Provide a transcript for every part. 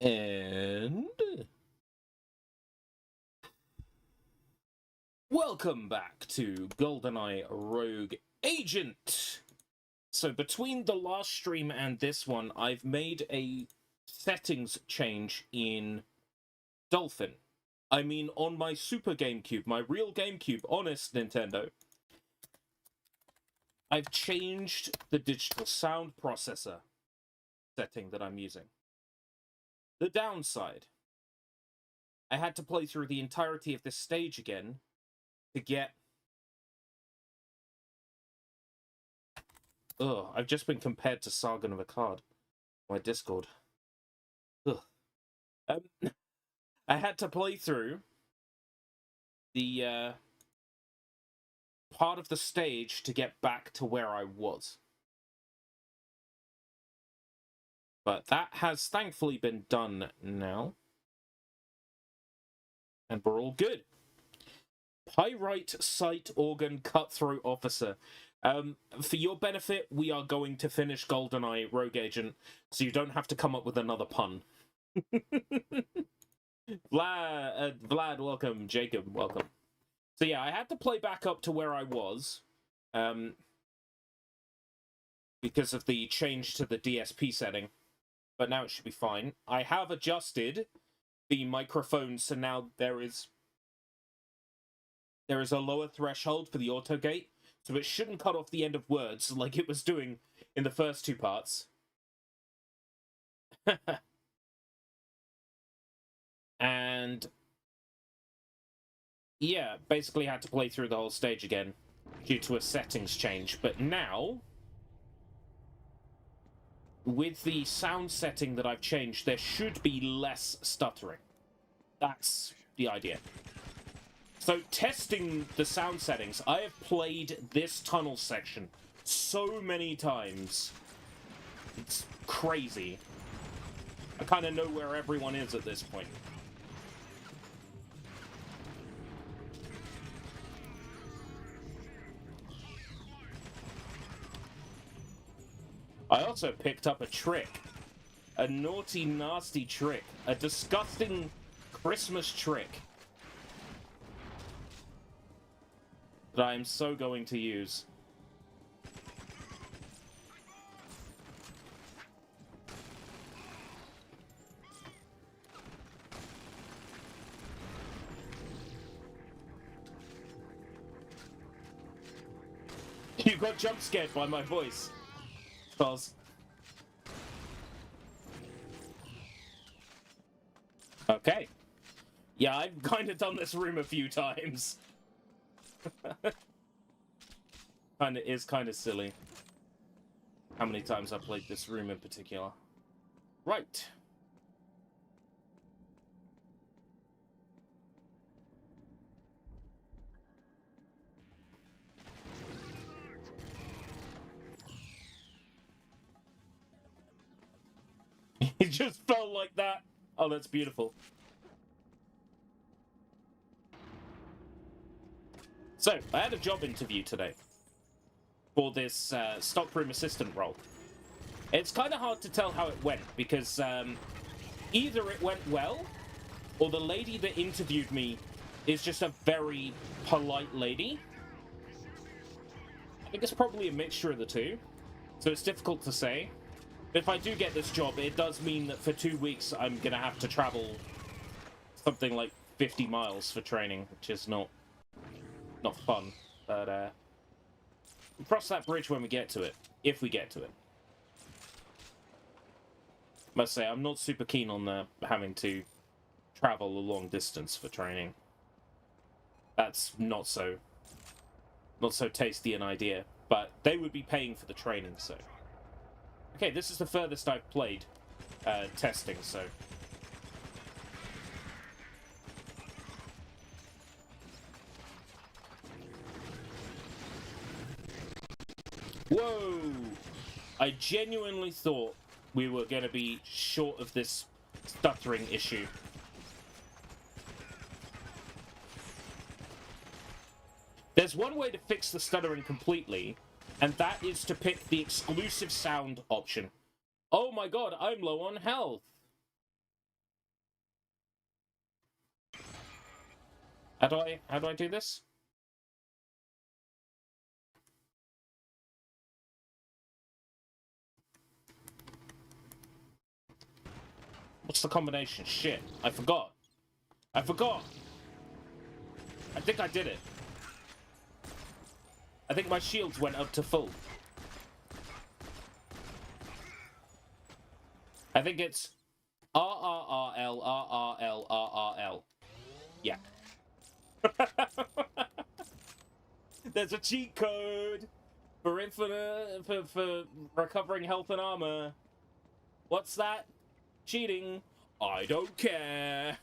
And welcome back to GoldenEye Rogue Agent. So between the last stream and this one, I've made a settings change in Dolphin. I mean, on my Super GameCube, my real GameCube, honest Nintendo, I've changed the digital sound processor setting that I'm using. The downside, I had to play through the entirety of this stage again to get... Ugh, I've just been compared to Sargon of Akkad. My Discord. Ugh. I had to play through the part of the stage to get back to where I was. But that has thankfully been done now. And we're all good. Pyrite Sight Organ Cutthroat Officer. For your benefit, we are going to finish GoldenEye Rogue Agent, so you don't have to come up with another pun. Vlad, welcome. Jacob, welcome. So yeah, I had to play back up to where I was, because of the change to the DSP setting, but now it should be fine. I have adjusted the microphone, so now there is a lower threshold for the auto gate, so it shouldn't cut off the end of words like it was doing in the first two parts. And yeah, basically had to play through the whole stage again due to a settings change. But now, with the sound setting that I've changed, there should be less stuttering. That's the idea. So, testing the sound settings, I have played this tunnel section so many times. It's crazy. I kind of know where everyone is at this point. I also picked up a trick. A naughty, nasty trick. A disgusting Christmas trick that I am so going to use. You got jump scared by my voice, Charles. Okay. Yeah, I've kind of done this room a few times. Is kind of silly how many times I played this room in particular. Right. It just felt like that. Oh, that's beautiful. So, I had a job interview today for this stockroom assistant role. It's kind of hard to tell how it went, because either it went well, or the lady that interviewed me is just a very polite lady. I think it's probably a mixture of the two, so it's difficult to say. But if I do get this job, it does mean that for 2 weeks I'm going to have to travel something like 50 miles for training, which is not fun. But we'll cross that bridge when we get to it, if we get to it. Must say, I'm not super keen on having to travel a long distance for training. That's not so tasty an idea, but they would be paying for the training, so. Okay, this is the furthest I've played testing, so. Whoa! I genuinely thought we were going to be short of this stuttering issue. There's one way to fix the stuttering completely, and that is to pick the exclusive sound option. Oh my god, I'm low on health! How do I do this? What's the combination? Shit, I forgot. I forgot. I think I did it. I think my shields went up to full. I think it's RRRL, RRL, RRL. Yeah. There's a cheat code for infinite, for recovering health and armor. What's that? Cheating. I don't care.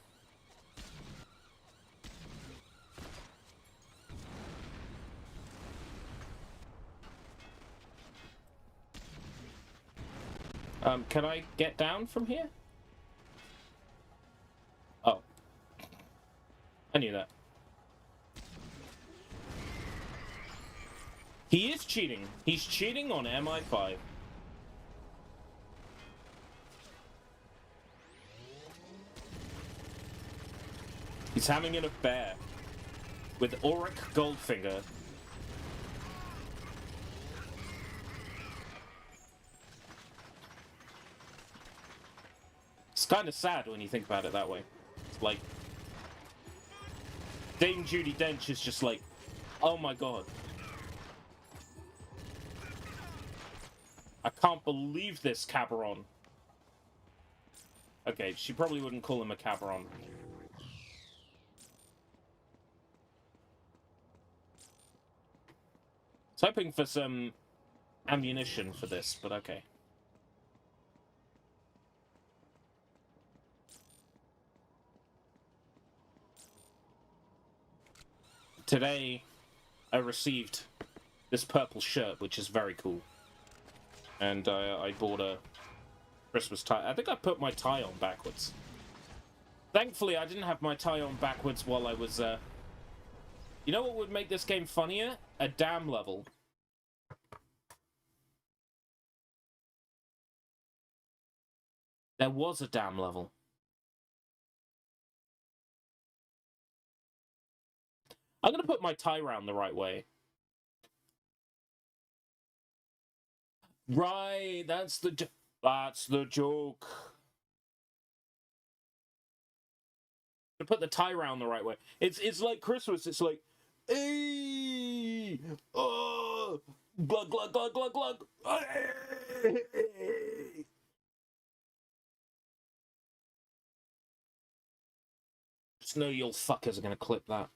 Can I get down from here? Oh. I knew that. He is cheating. He's cheating on MI5. He's having an affair with Auric Goldfinger. It's kind of sad when you think about it that way. It's like Dame Judi Dench is just like, oh my god. I can't believe this, Cabaron. Okay, she probably wouldn't call him a Cabaron. I was hoping for some ammunition for this, but okay. Today, I received this purple shirt, which is very cool. And I bought a Christmas tie. I think I put my tie on backwards. Thankfully, I didn't have my tie on backwards while I was... You know what would make this game funnier? A dam level. There was a dam level. I'm gonna put my tie round the right way. Right, that's the joke. To put the tie round the right way. It's like Christmas. It's like, hey, oh, glug glug glug glug glug. Hey. Just know you fuckers are gonna clip that.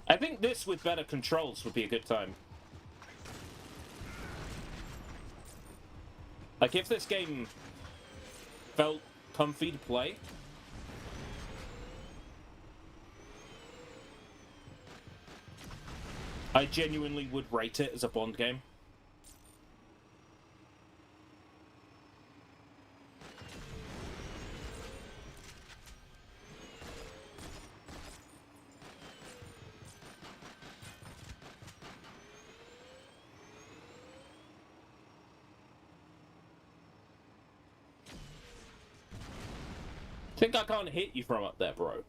I think this with better controls would be a good time. Like, if this game felt comfy to play. I genuinely would rate it as a Bond game. Think I can't hit you from up there, bro.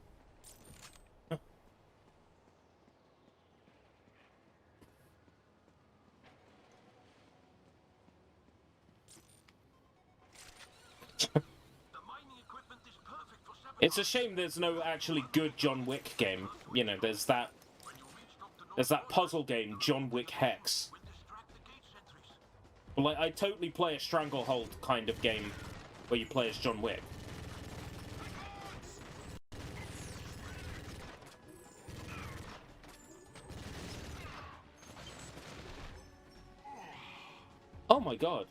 It's a shame there's no actually good John Wick game. You know, there's that puzzle game, John Wick Hex. Like, I totally play a Stranglehold kind of game where you play as John Wick. Oh my god.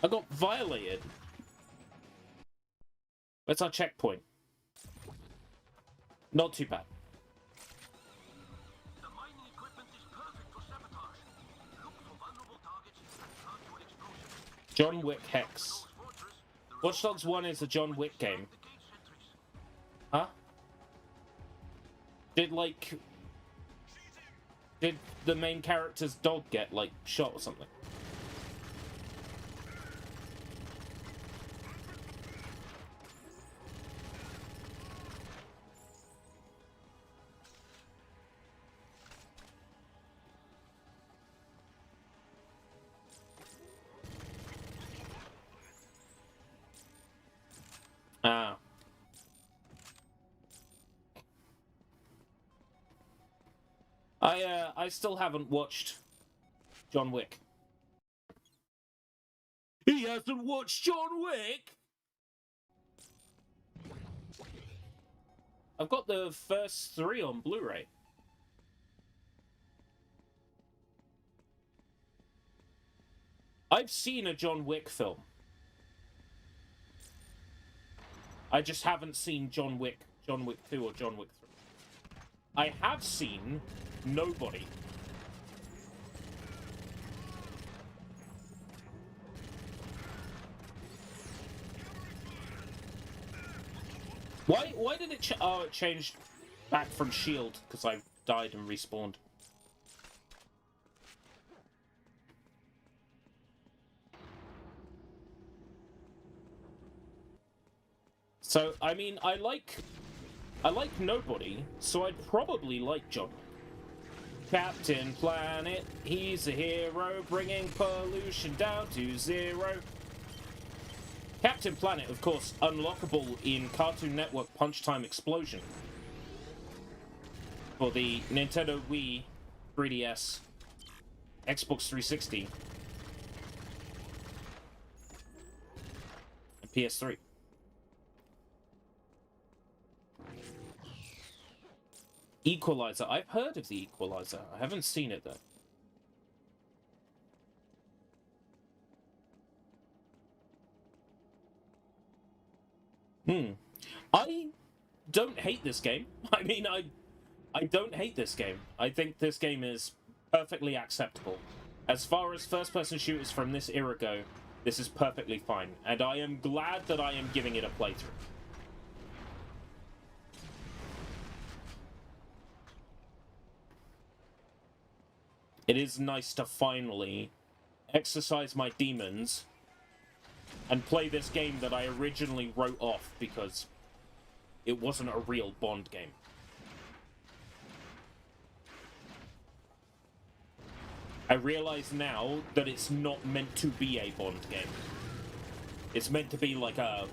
I got violated. Where's our checkpoint? Not too bad. John Wick Hex. Watch Dogs 1 is a John Wick game. Huh? Did the main character's dog get, like, shot or something? Ah. I still haven't watched John Wick. He hasn't watched John Wick? I've got the first 3 on Blu-ray. I've seen a John Wick film. I just haven't seen John Wick 2 or John Wick 3. I have seen Nobody. Why did it oh, it changed back from Shield because I died and respawned. So, I mean, I like Nobody, so I'd probably like John. Captain Planet, he's a hero, bringing pollution down to 0. Captain Planet, of course, unlockable in Cartoon Network Punch Time Explosion for the Nintendo Wii, 3DS, Xbox 360, and PS3. Equalizer. I've heard of the Equalizer. I haven't seen it, though. I don't hate this game. I mean, I don't hate this game. I think this game is perfectly acceptable. As far as first-person shooters from this era go, this is perfectly fine. And I am glad that I am giving it a playthrough. It is nice to finally exercise my demons and play this game that I originally wrote off because it wasn't a real Bond game. I realize now that it's not meant to be a Bond game. It's meant to be like a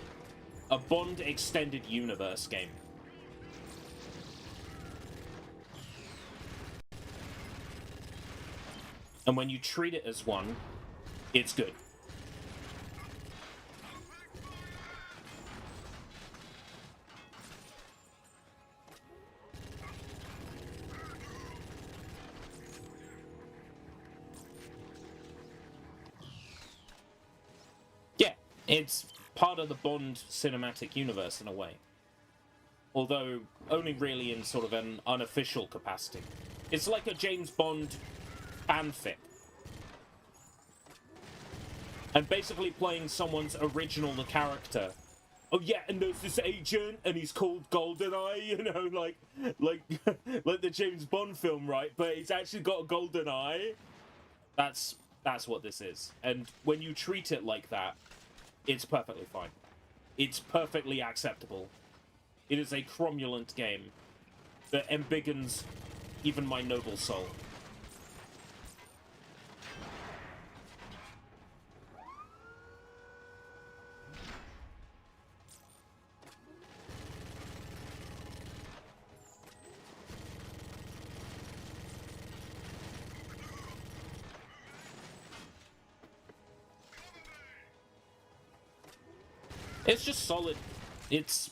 Bond extended universe game. And when you treat it as one, it's good. Yeah, it's part of the Bond cinematic universe in a way. Although only really in sort of an unofficial capacity. It's like a James Bond fanfic. And basically playing someone's original character. Oh yeah, and there's this agent, and he's called GoldenEye, you know, like the James Bond film, right? But he's actually got a golden eye. That's what this is. And when you treat it like that, it's perfectly fine. It's perfectly acceptable. It is a cromulent game that embiggens even my noble soul. It's just solid. It's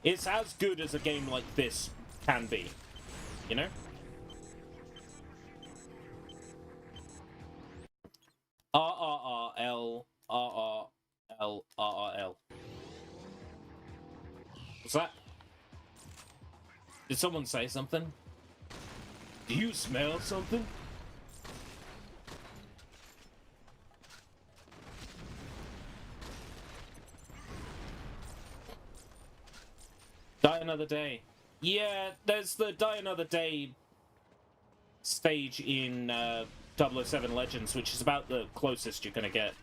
as good as a game like this can be, you know? RRRL, RRL, RRL. What's that? Did someone say something? Do you smell something? Die Another Day. Yeah, there's the Die Another Day stage in 007 Legends, which is about the closest you're gonna get.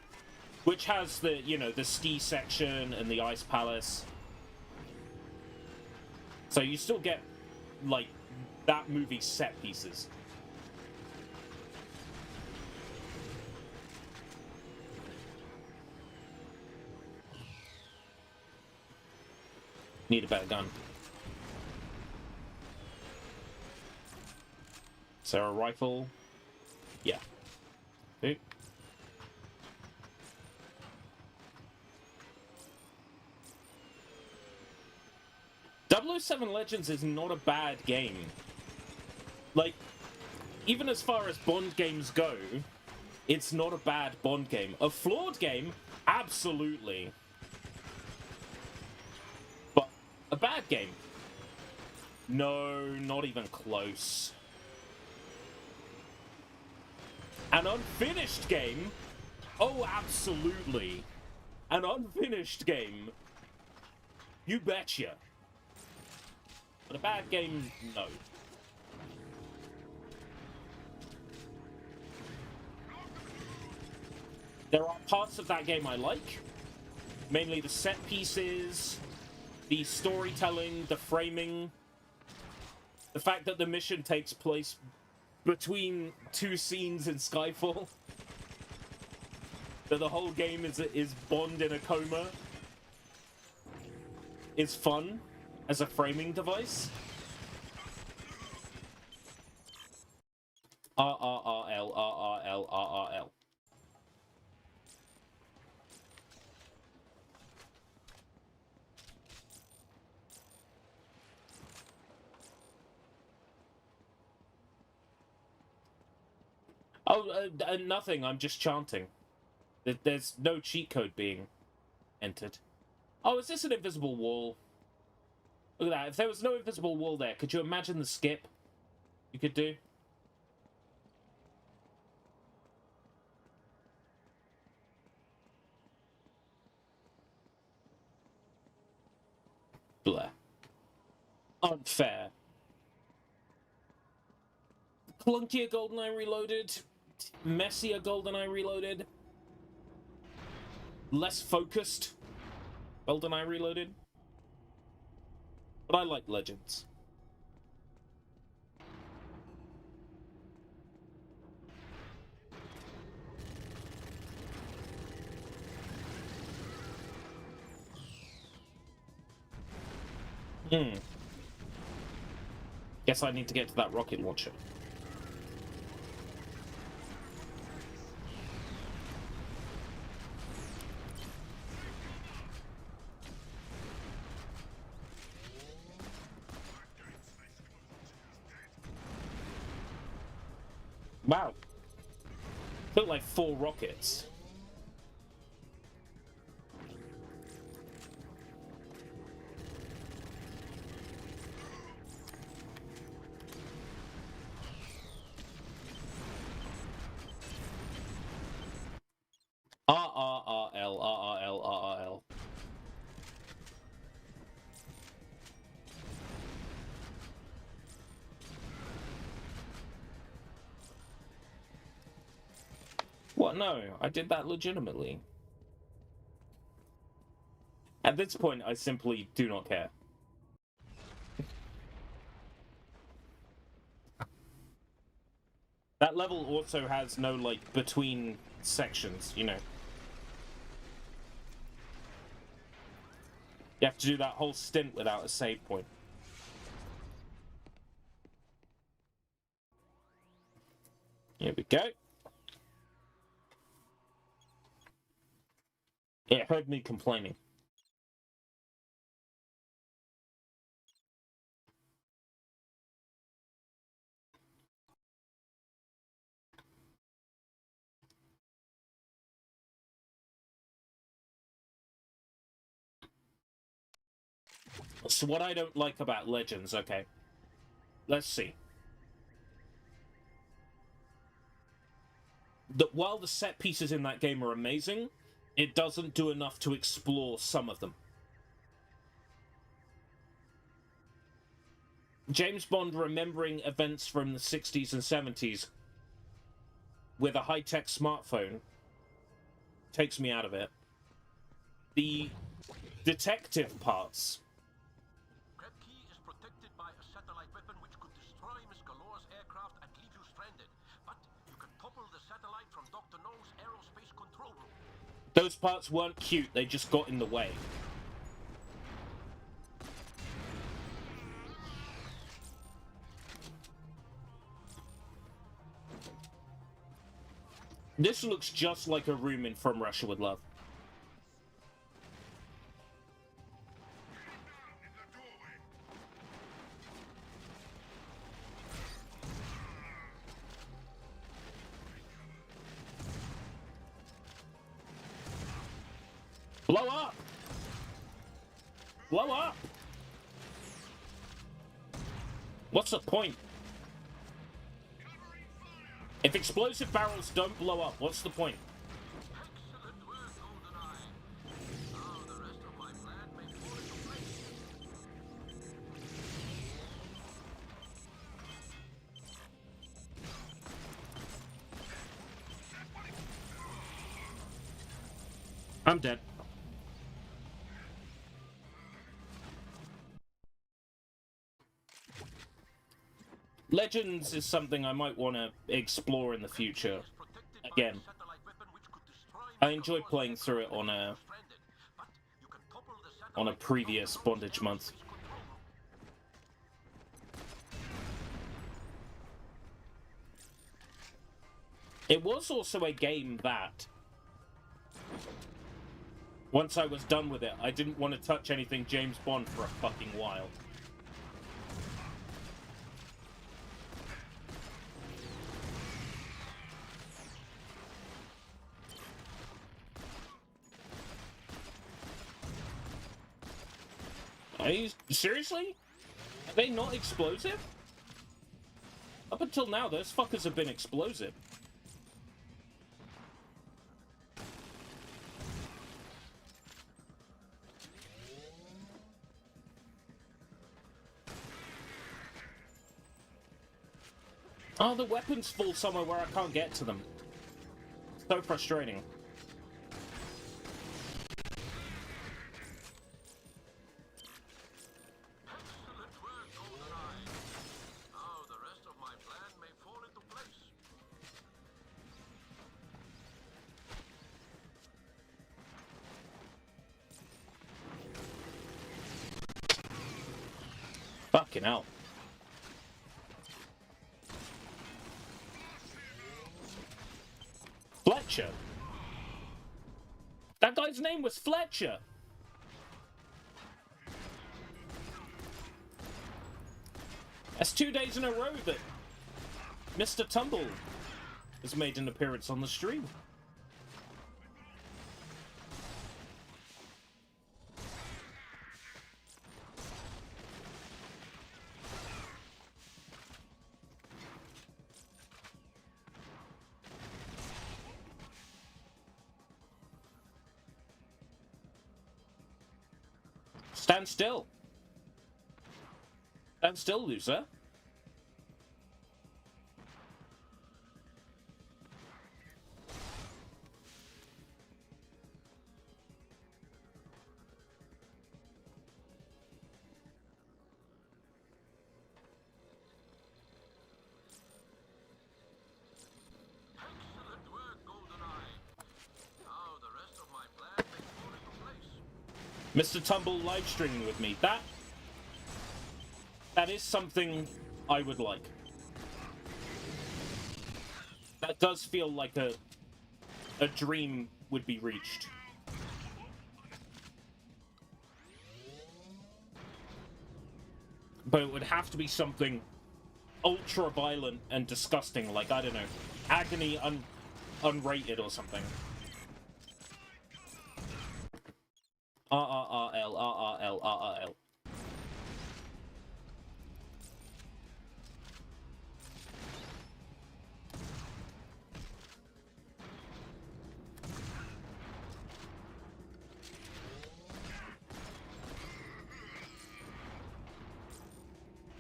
Which has the, you know, the ski section and the ice palace. So you still get, like, that movie's set pieces. Need a better gun. Is there a rifle? Yeah. Ooh. 007 Legends is not a bad game. Like, even as far as Bond games go, it's not a bad Bond game. A flawed game? Absolutely. But a bad game? No, not even close. An unfinished game? Oh, absolutely. An unfinished game? You betcha. But a bad game, no. There are parts of that game I like. Mainly the set pieces, the storytelling, the framing. The fact that the mission takes place between two scenes in Skyfall. That the whole game is Bond in a coma. Is fun as a framing device. RRRL, RRL, RRL. Oh, nothing. I'm just chanting. There's no cheat code being entered. Oh, is this an invisible wall? Look at that. If there was no invisible wall there, could you imagine the skip you could do? Blah. Unfair. Clunkier GoldenEye Reloaded. Messier GoldenEye Reloaded. Less focused GoldenEye Reloaded. But I like Legends. Guess I need to get to that rocket launcher. Wow. Took like 4 rockets. RRRL, RRL, RRL. What? No, I did that legitimately. At this point, I simply do not care. That level also has no, like, between sections, you know. You have to do that whole stint without a save point. Here we go. It heard me complaining. So what I don't like about Legends, okay. Let's see. While the set pieces in that game are amazing, it doesn't do enough to explore some of them. James Bond remembering events from the 60s and 70s with a high-tech smartphone takes me out of it. The detective parts. Grab key is protected by a satellite weapon which could destroy Miss Galore's aircraft and leave you stranded. But you can topple the satellite from Dr. No's aerospace control room. Those parts weren't cute, they just got in the way. This looks just like a room in From Russia with Love. Blow up! Blow up! What's the point? If explosive barrels don't blow up, what's the point? Excellent work, GoldenEye. Now the rest of my plan may fall into place. I'm dead. Legends is something I might want to explore in the future. Again, I enjoyed playing through it on a previous Bondage month. It was also a game that, once I was done with it, I didn't want to touch anything James Bond for a fucking while. Are you seriously? Are they not explosive? Up until now, those fuckers have been explosive. Oh, the weapons fall somewhere where I can't get to them. So frustrating. Excellent work, GoldenEye. Now the rest of my plan may fall into place. Fucking hell. Fletcher. That guy's name was Fletcher. That's 2 days in a row that Mr. Tumble has made an appearance on the stream. Stand still. Stand still, loser. Excellent work, GoldenEye. Now the rest of my plan may fall into place. Mr. Tumble live streaming with me. That is something I would like. That does feel like a dream would be reached. But it would have to be something ultra violent and disgusting, like, I don't know, Agony unrated or something. RRRL, RRL, RRL.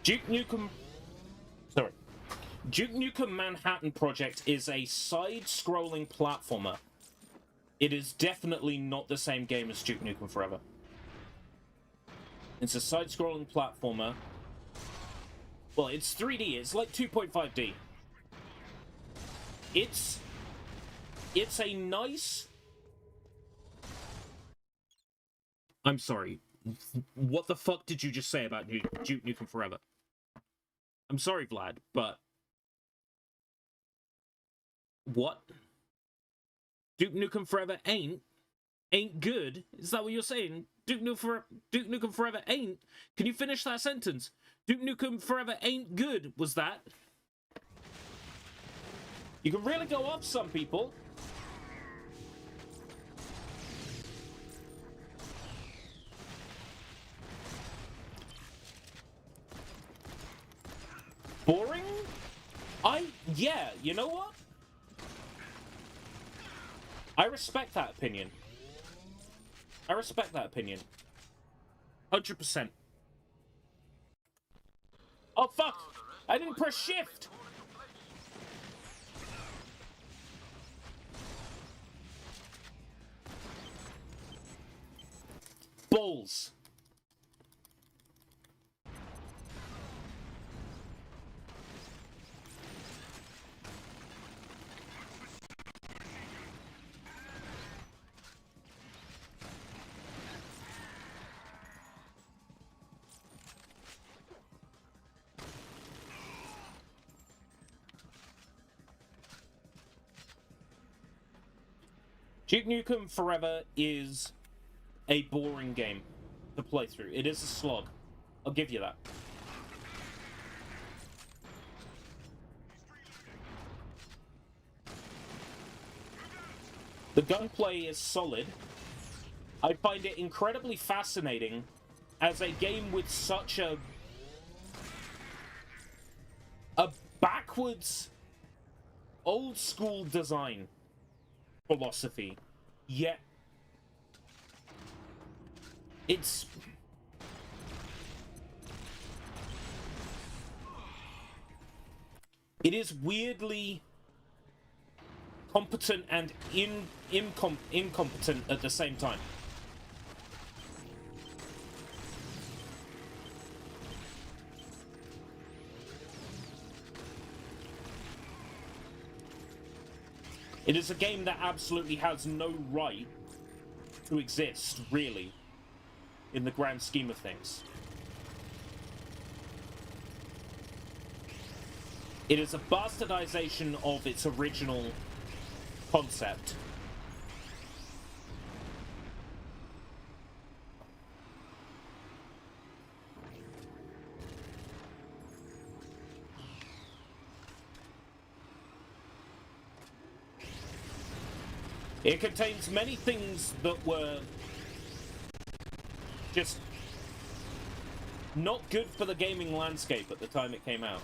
Duke Nukem... Sorry. Duke Nukem Manhattan Project is a side-scrolling platformer. It is definitely not the same game as Duke Nukem Forever. It's a side-scrolling platformer. Well, it's 3D. It's like 2.5D. It's a nice... I'm sorry. What the fuck did you just say about Duke Nukem Forever? I'm sorry, Vlad, but... What? Duke Nukem Forever ain't good? Is that what you're saying? Duke Nukem Forever ain't? Can you finish that sentence? Duke Nukem Forever ain't good, was that? You can really go off some people. Boring? Yeah, you know what? I respect that opinion. I respect that opinion. 100%. Oh, fuck! I didn't press shift! Balls. Duke Nukem Forever is a boring game to play through. It is a slog. I'll give you that. The gunplay is solid. I find it incredibly fascinating as a game with such a backwards, old-school design philosophy, yet it is weirdly competent and incompetent at the same time. It is a game that absolutely has no right to exist, really, in the grand scheme of things. It is a bastardization of its original concept. It contains many things that were just not good for the gaming landscape at the time it came out.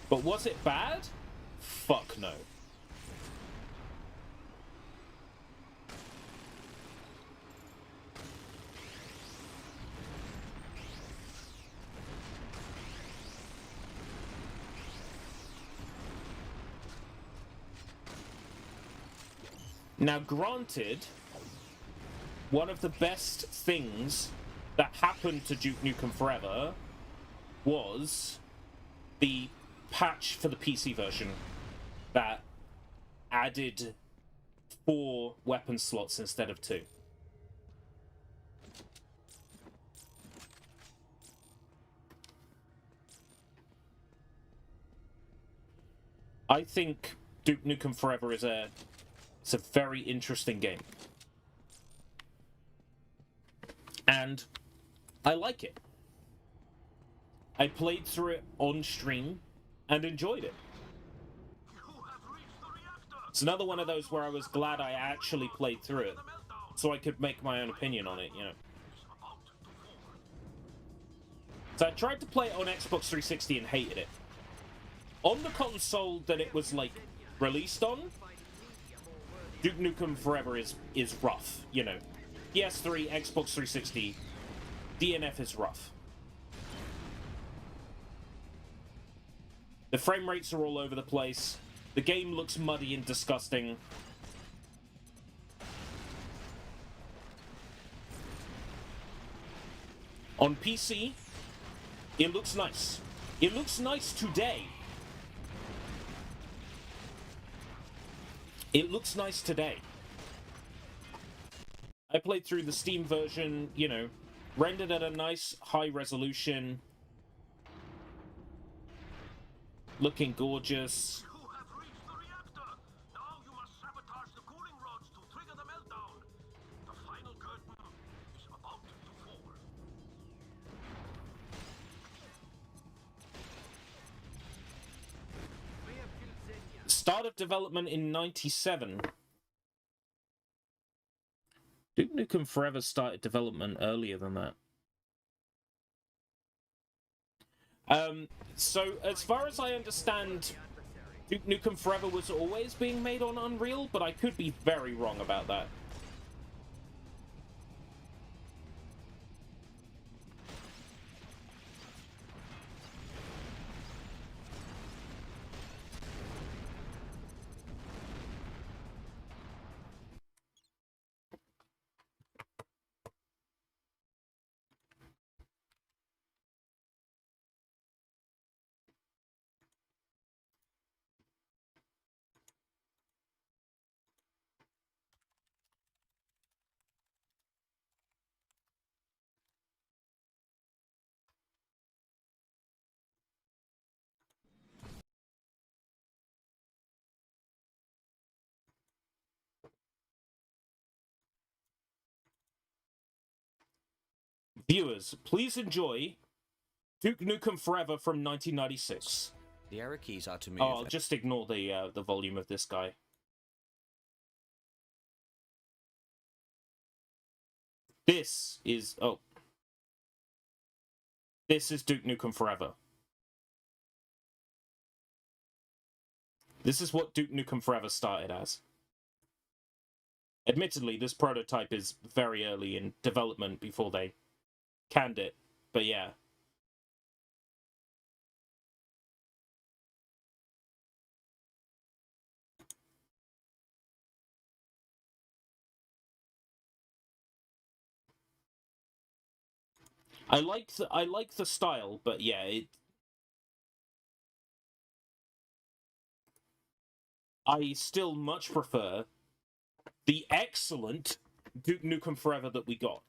But was it bad? Fuck no. Now, granted, one of the best things that happened to Duke Nukem Forever was the patch for the PC version that added 4 weapon slots instead of 2. I think Duke Nukem Forever is it's a very interesting game. And I like it. I played through it on stream and enjoyed it. It's another one of those where I was glad I actually played through it, so I could make my own opinion on it, you know. So I tried to play it on Xbox 360 and hated it. On the console that it was, like, released on, Duke Nukem Forever is rough, you know. PS3, Xbox 360, DNF is rough. The frame rates are all over the place. The game looks muddy and disgusting. On PC, it looks nice. It looks nice today. It looks nice today. I played through the Steam version, you know, rendered at a nice high resolution. Looking gorgeous. You have reached the reactor. Now you must sabotage the cooling rods to trigger the meltdown. The final curtain is about to fall. Start of development in 97. Duke Nukem Forever started development earlier than that. So, as far as I understand, Duke Nukem Forever was always being made on Unreal, but I could be very wrong about that. Viewers, please enjoy Duke Nukem Forever from 1996. The arrow keys are to move. Oh, I'll just ignore the volume of this guy. This is Duke Nukem Forever. This is what Duke Nukem Forever started as. Admittedly, this prototype is very early in development before they canned it, but yeah. I like the style, but yeah, I still much prefer the excellent Duke Nukem Forever that we got.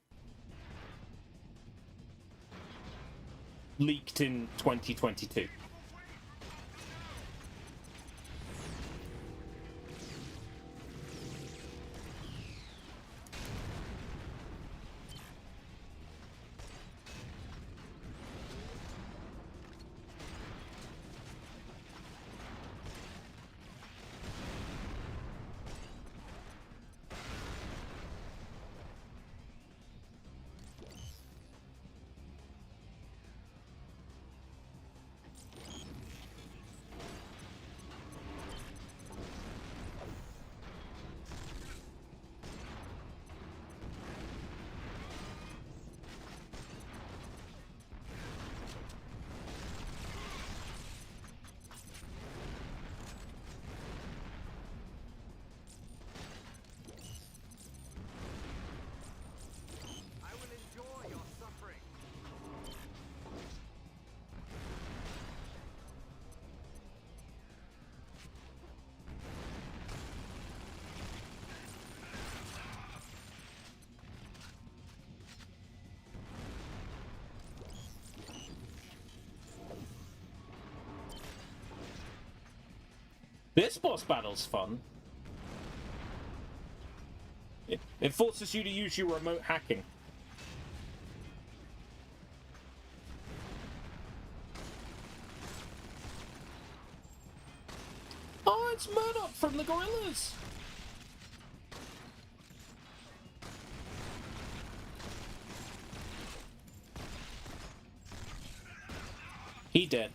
Leaked in 2022. This boss battle's fun. It forces you to use your remote hacking. Oh, it's Murdoch from the Gorillas! He dead.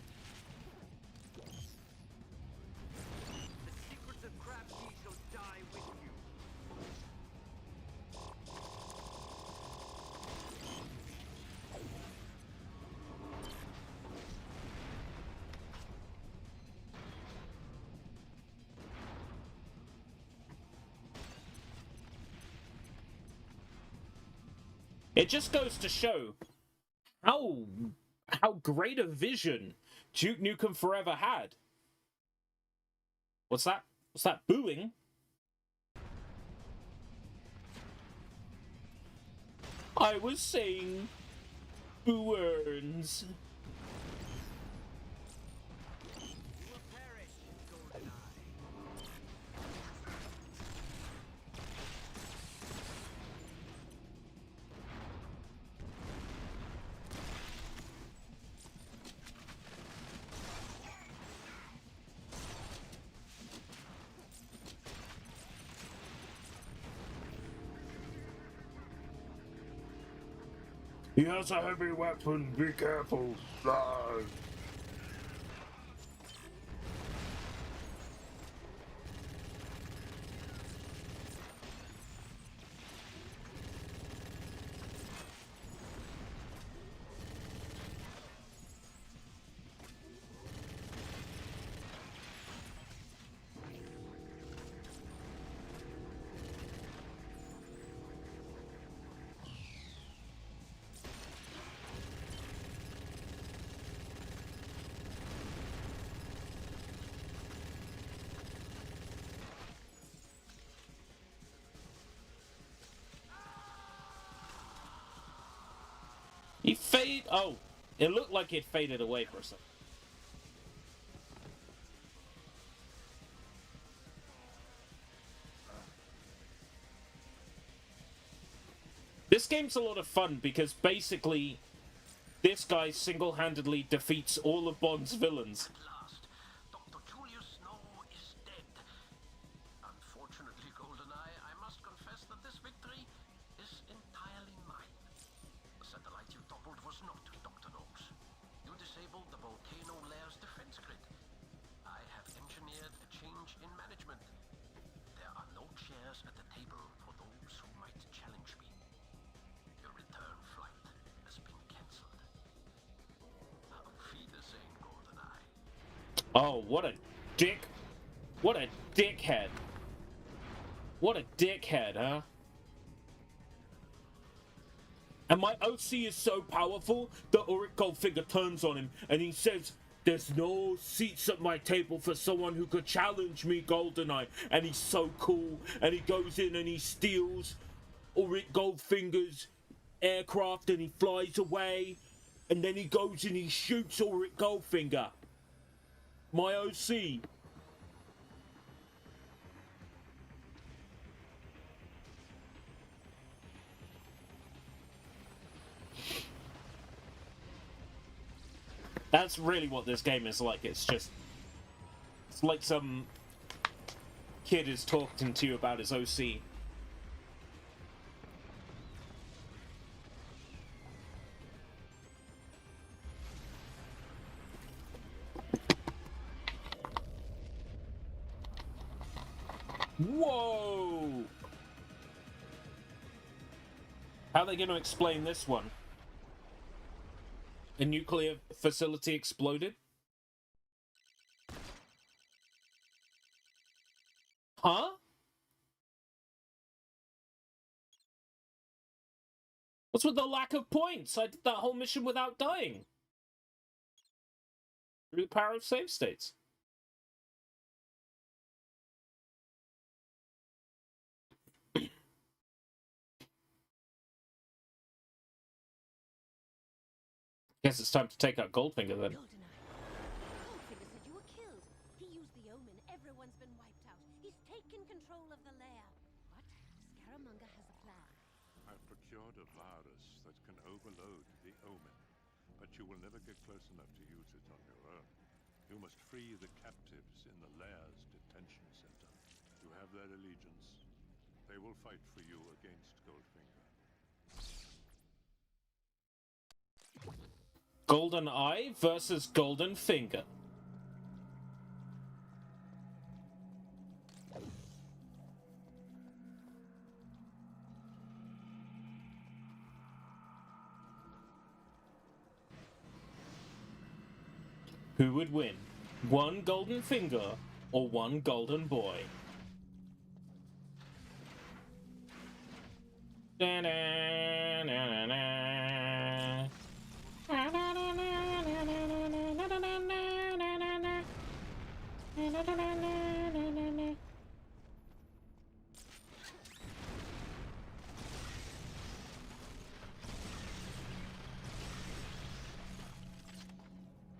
It just goes to show how great a vision Duke Nukem Forever had. What's that? What's that booing? I was saying boo earns. He has a heavy weapon, be careful. He faded. Oh, it looked like it faded away for a second. This game's a lot of fun because basically this guy single-handedly defeats all of Bond's villains. At last, Dr. Julius Snow is dead. Unfortunately, GoldenEye, I must confess that this victory is entirely mine. The satellite you toppled was not Dr. No's. You disabled the volcano lair's defense grid. I have engineered a change in management. There are no chairs at the table for those who might challenge me. Your return flight has been cancelled. Auf Wiedersehen, GoldenEye. Oh, what a dick. What a dickhead. What a dickhead, huh? And my OC is so powerful that Ulrich Goldfinger turns on him and he says, "There's no seats at my table for someone who could challenge me, GoldenEye." And he's so cool. And he goes in and he steals Ulrich Goldfinger's aircraft and he flies away. And then he goes and he shoots Ulrich Goldfinger. My OC. That's really what this game is like. It's like some kid is talking to you about his OC. Whoa! How are they going to explain this one? A nuclear facility exploded? Huh? What's with the lack of points? I did that whole mission without dying. Through the power of save states. Guess it's time to take out Goldfinger then. GoldenEye. Goldfinger said you were killed. He used the omen. Everyone's been wiped out. He's taken control of the lair. But Scaramanga has a plan. I've procured a virus that can overload the omen, but you will never get close enough to use it on your own. You must free the captives in the lair's detention center. You have their allegiance. They will fight for you against Goldfinger. GoldenEye versus Goldenfinger. Who would win? One golden finger or one golden boy?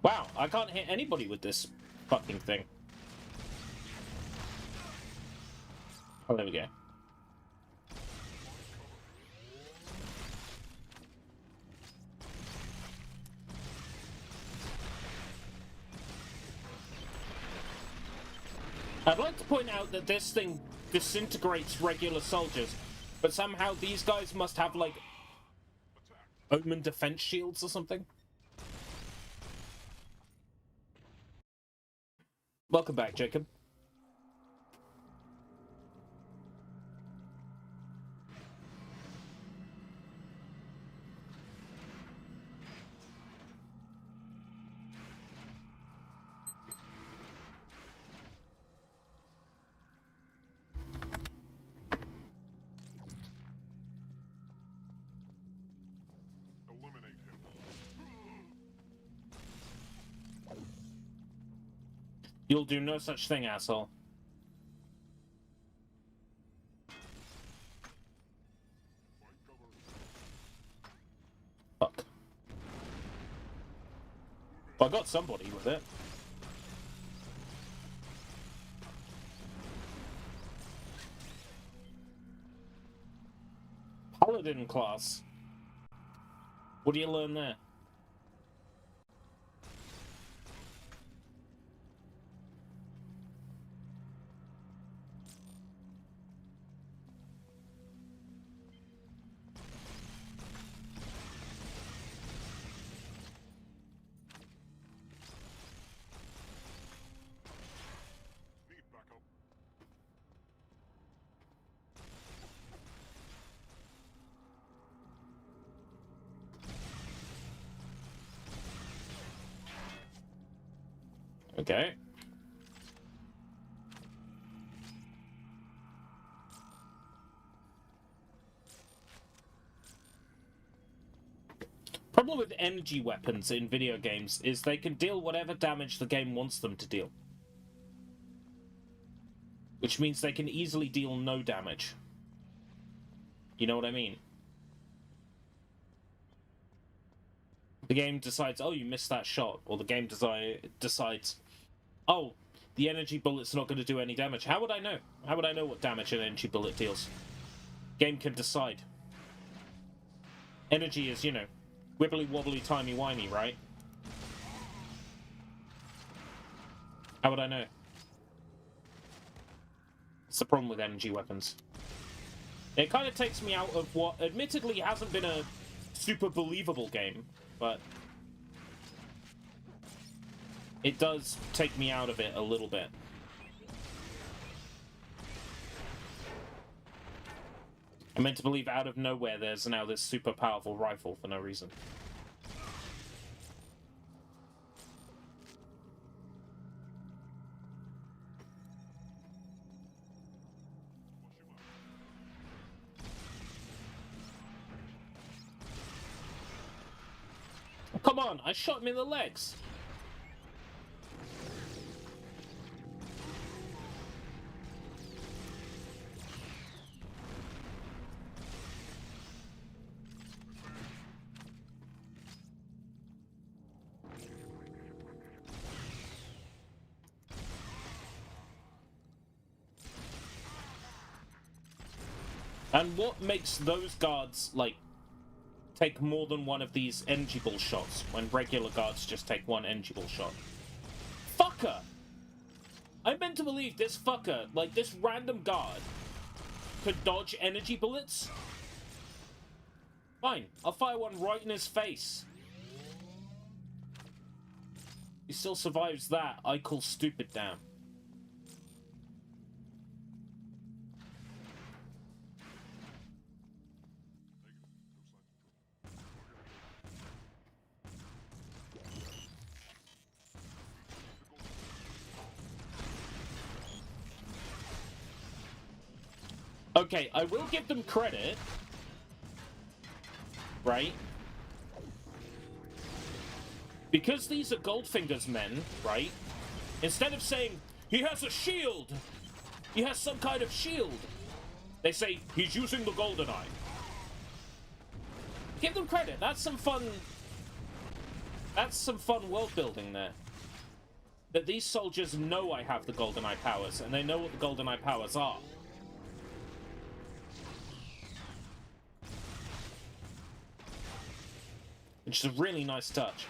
Wow, I can't hit anybody with this fucking thing. Oh, there we go. I'd like to point out that this thing disintegrates regular soldiers, but somehow these guys must have, like, Omen defense shields or something. Welcome back, Jacob. Eliminate him. You'll do no such thing, asshole. Fuck. Well, I got somebody with it. Paladin class. What do you learn there? Need backup. Okay. Problem with energy weapons in video games is they can deal whatever damage the game wants them to deal. Which means they can easily deal no damage. You know what I mean? The game decides, oh, you missed that shot. Or the game decides, oh, the energy bullet's not going to do any damage. How would I know? How would I know what damage an energy bullet deals? Game can decide. Energy is, you know, wibbly wobbly timey wimey, right? How would I know? It's the problem with energy weapons. It kind of takes me out of what admittedly hasn't been a super believable game, but it does take me out of it a little bit. I'm meant to believe out of nowhere there's now this super powerful rifle for no reason. Come on, I shot him in the legs. And what makes those guards, like, take more than one of these energy ball shots when regular guards just take one energy ball shot? Fucker! I'm meant to believe this fucker, like this random guard, could dodge energy bullets? Fine, I'll fire one right in his face. He still survives that. I call stupid down. Okay, I will give them credit. right? Because these are Goldfinger's men, right? Instead of saying, he has a shield! He has some kind of shield! They say, he's using the GoldenEye. Give them credit. That's some fun world building there. That these soldiers know I have the GoldenEye powers, and they know what the GoldenEye powers are. Which is a really nice touch.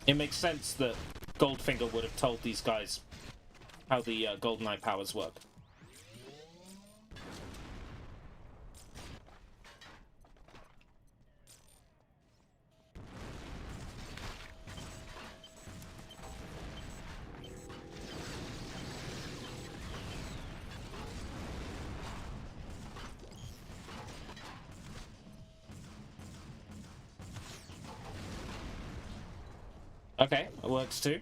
It makes sense that Goldfinger would have told these guys how the GoldenEye powers work. Okay, that works too.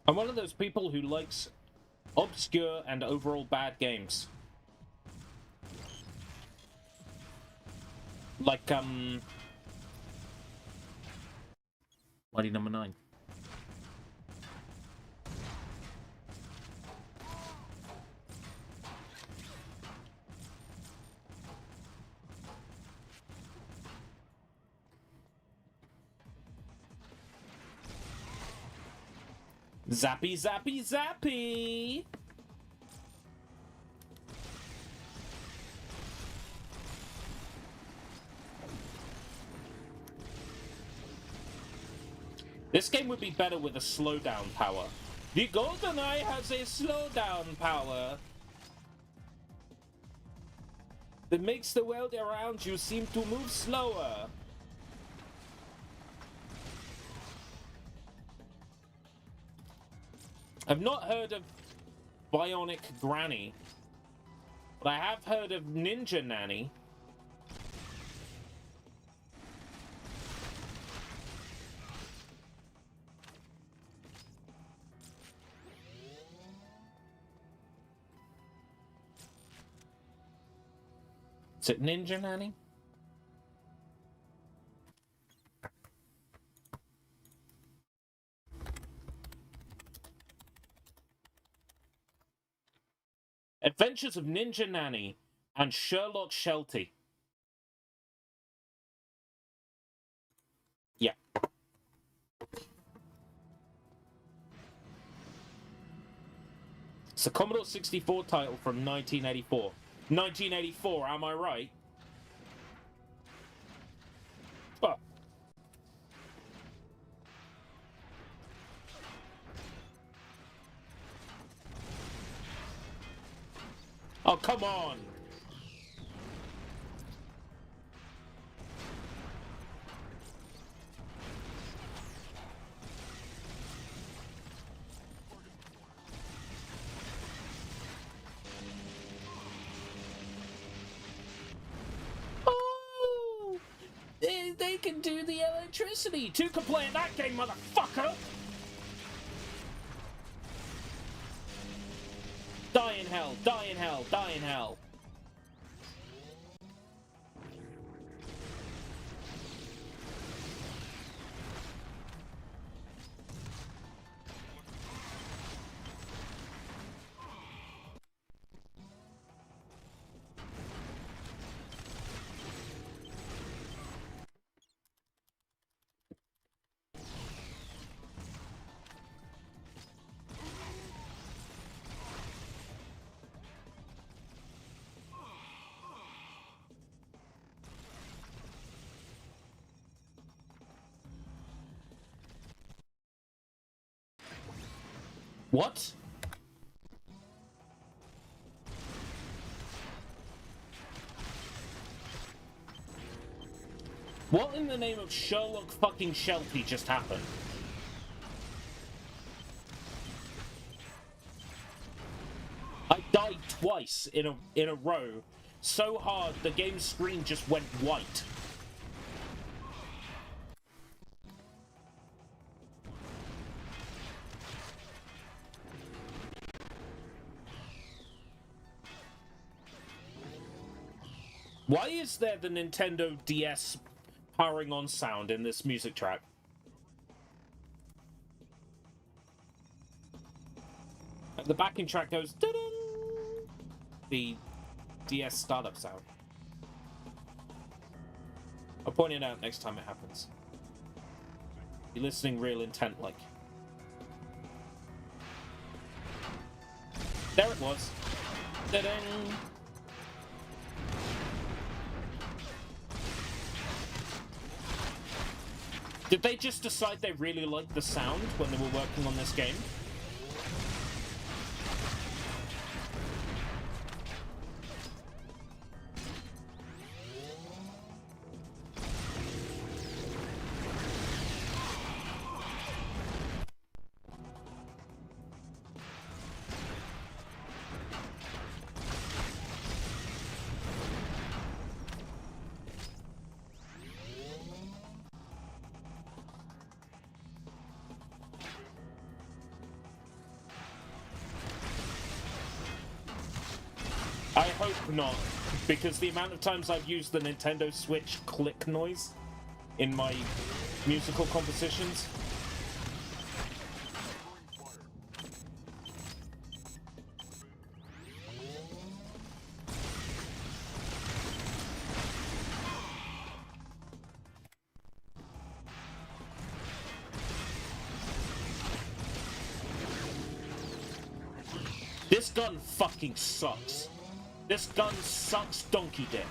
I'm one of those people who likes obscure and overall bad games. Like, Mighty Number 9. Zappy, zappy, zappy! This game would be better with a slowdown power. The GoldenEye has a slowdown power that makes the world around you seem to move slower. I've not heard of Bionic Granny, but I have heard of Ninja Nanny. Is it Ninja Nanny? Adventures of Ninja Nanny and Sherlock Sheltie. Yeah. It's a Commodore 64 title from 1984. 1984, am I right? Oh. Oh, come on! Oh! They can do the electricity! Two can play in that game, motherfucker! Die in hell, die in hell, die in hell. What? What in the name of Sherlock fucking Shelby just happened? I died twice in a row, so hard the game screen just went white. Why is there the Nintendo DS powering on sound in this music track? The backing track goes da-ding! The DS startup sound. I'll point it out next time it happens. You're listening real intent like. There it was. Da-ding! Did they just decide they really liked the sound when they were working on this game? I hope not, because the amount of times I've used the Nintendo Switch click noise in my musical compositions. This gun fucking sucks. This gun sucks donkey dick.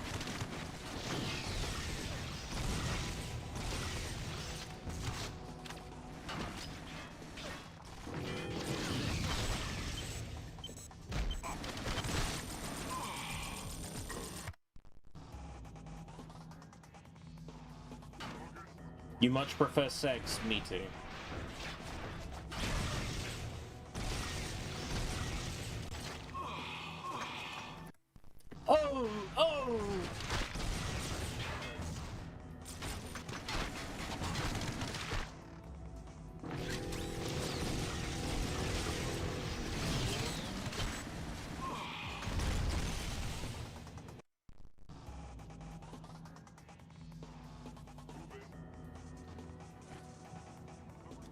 You much prefer sex? Me too. Oh! Oh!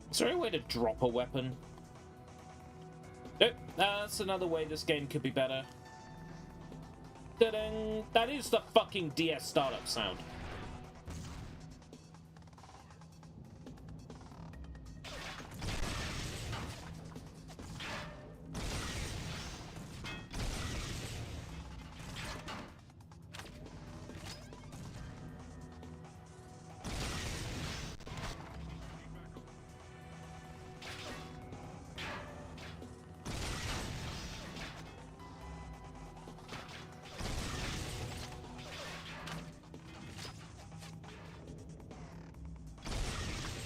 Is there any way to drop a weapon? Nope, that's another way this game could be better. Ta-ding! That is the fucking DS startup sound.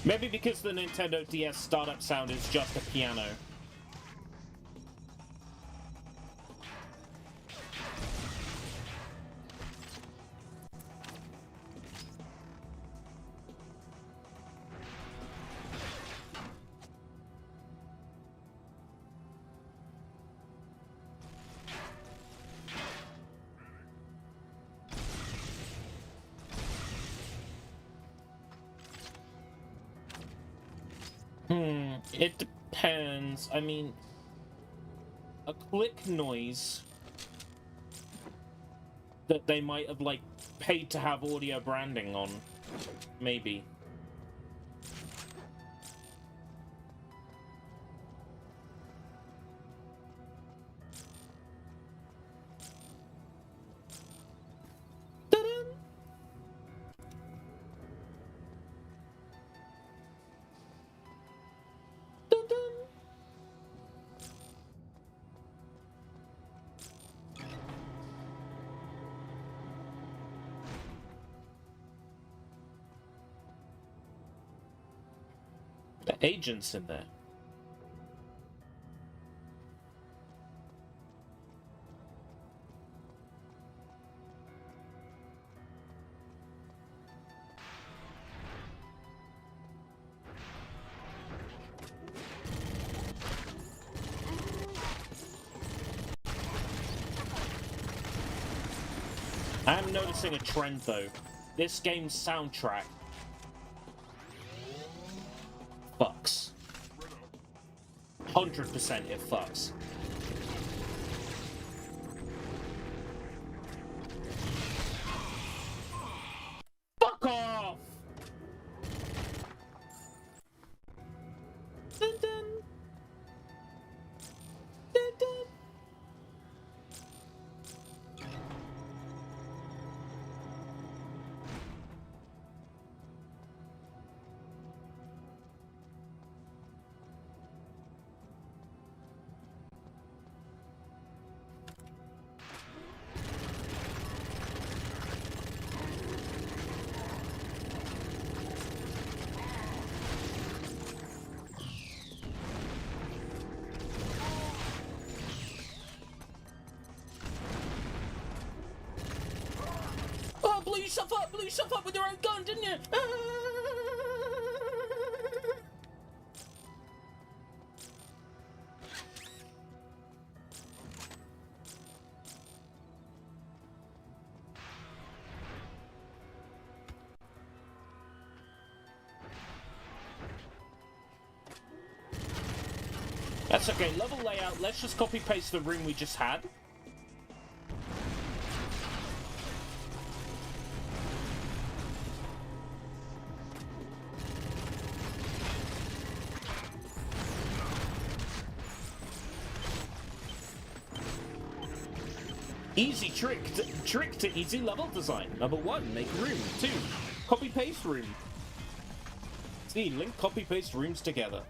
Maybe because the Nintendo DS startup sound is just a piano. It depends. I mean, a click noise that they might have, like, paid to have audio branding on. Maybe. agents in there. I'm noticing a trend though. This game's soundtrack fucks. 100% it fucks. Fuck off! Dun, dun. Dun, dun. Oh, blew yourself up with your own gun, didn't you? That's okay, level layout, let's just copy paste the room we just had. Easy trick to easy level design. Number 1, make room. 2, copy paste room. C, link copy paste rooms together.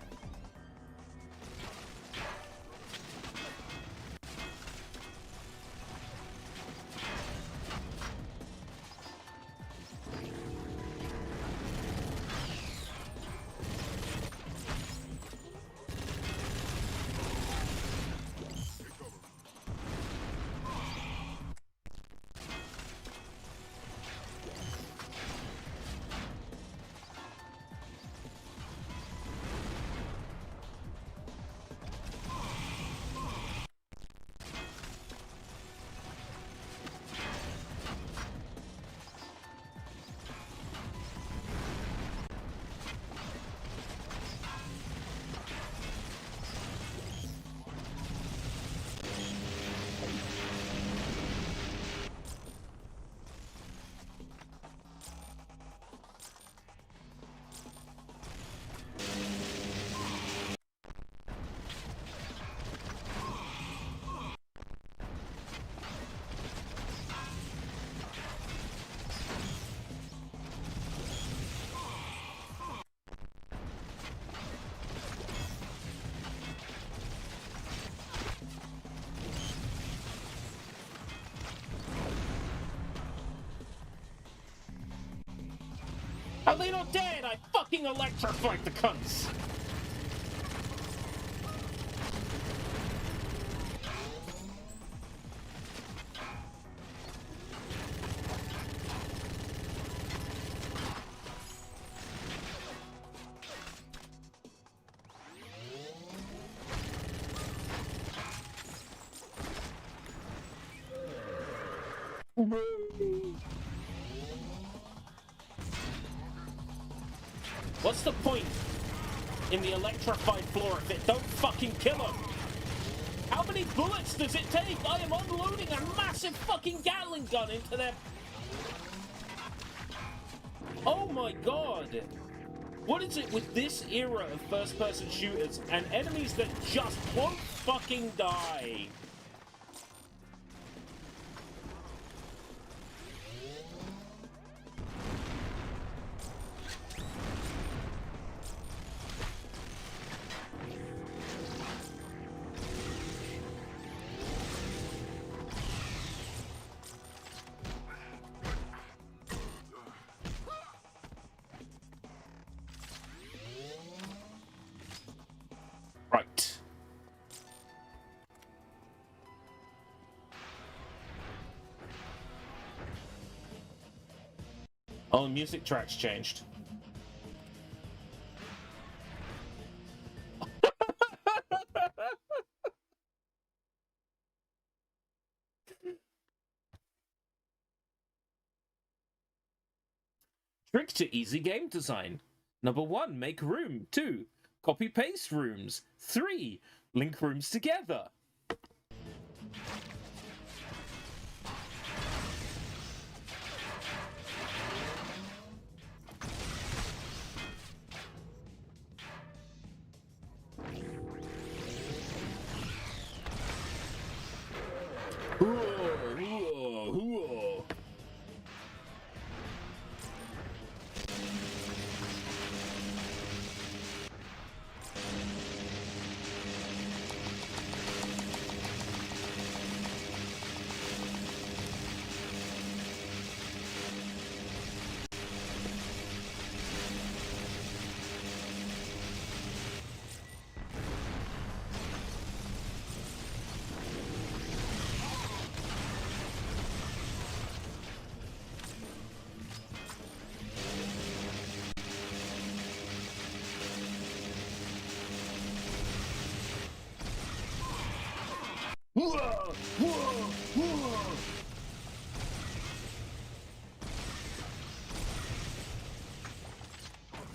Are they not dead? I fucking electrified the cunts! What's the point in the electrified floor if it don't fucking kill him? How many bullets does it take? I am unloading a massive fucking Gatling gun into their... Oh my god! What is it with this era of first-person shooters and enemies that just won't fucking die? Oh, the music track's changed. Trick to easy game design. Number 1, make room. 2, copy-paste rooms. 3, link rooms together.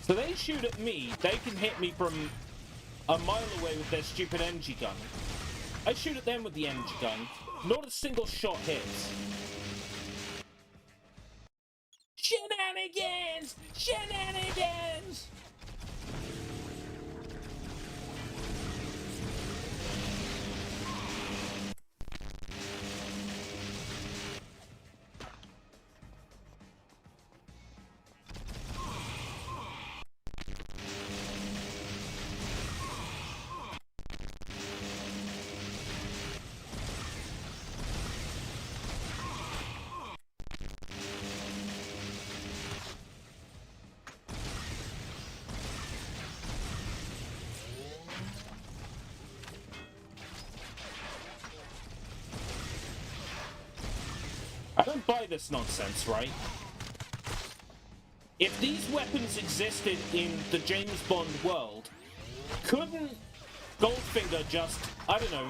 So they shoot at me, they can hit me from a mile away with their stupid energy gun. I shoot at them with the energy gun, not a single shot hits. Shenanigans! Shenanigans! I don't buy this nonsense, right? If these weapons existed in the James Bond world, couldn't Goldfinger just, I don't know,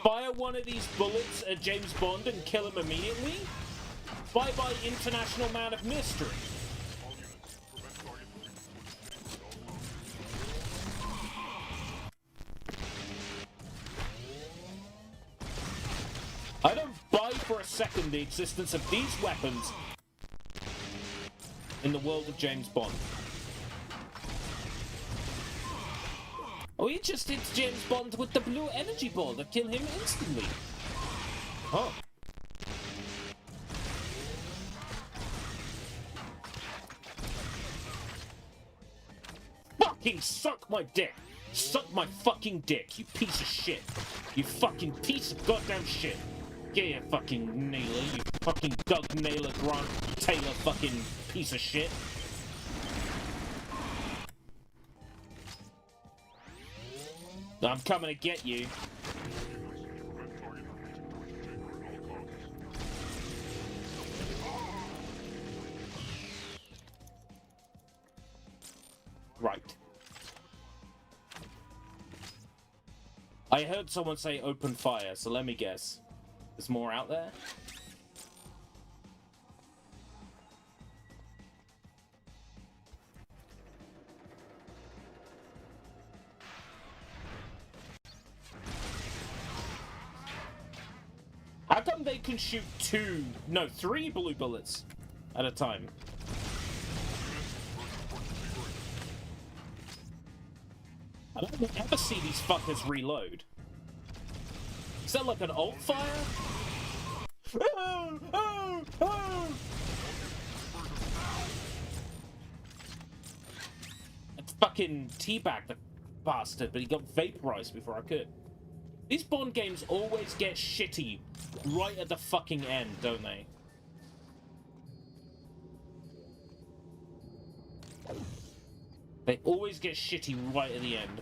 fire one of these bullets at James Bond and kill him immediately? Bye-bye, International Man of Mystery. I don't buy for a second the existence of these weapons in the world of James Bond. Oh, he just hits James Bond with the blue energy ball to kill him instantly. Oh. Fucking suck my dick! Suck my fucking dick, you piece of shit! You fucking piece of goddamn shit! Yeah, you fucking nailer, you fucking Doug Naylor, Grant Taylor fucking piece of shit. I'm coming to get you. Right. I heard someone say open fire, so let me guess. There's more out there? How come they can shoot three blue bullets at a time? I don't ever see these fuckers reload. Is that like an alt fire? Oh, oh, oh. It's fucking teabagged the bastard, but he got vaporized before I could. These Bond games always get shitty right at the fucking end, don't they? They always get shitty right at the end.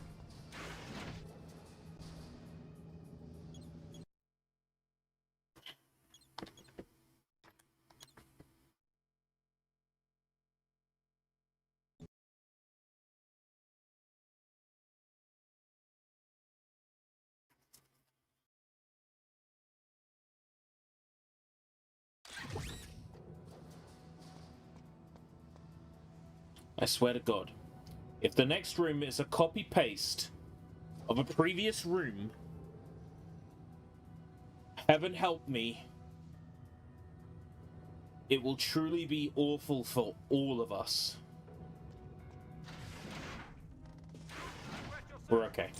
I swear to God. If the next room is a copy-paste of a previous room, heaven help me, it will truly be awful for all of us. We're okay.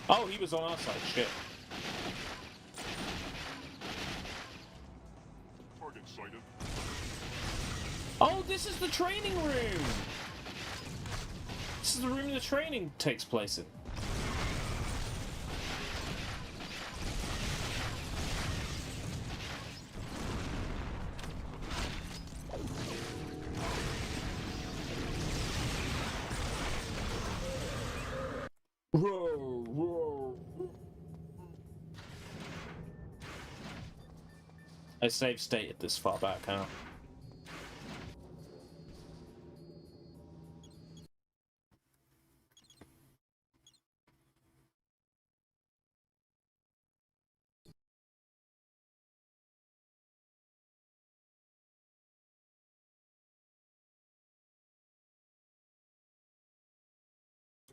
Oh, he was on our side. Shit. Target sighted. Oh, this is the training room! This is the room the training takes place in. Whoa, whoa. I save stated this far back, huh?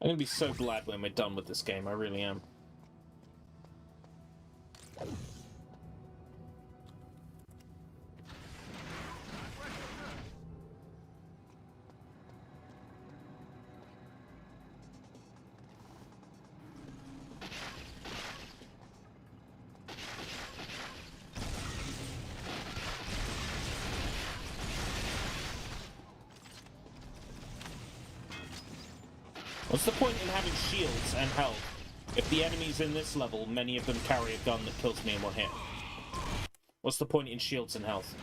I'm gonna be so glad when we're done with this game, I really am. What's the point in having shields and health if the enemies in this level, many of them carry a gun that kills me in one hit? What's the point in shields and health?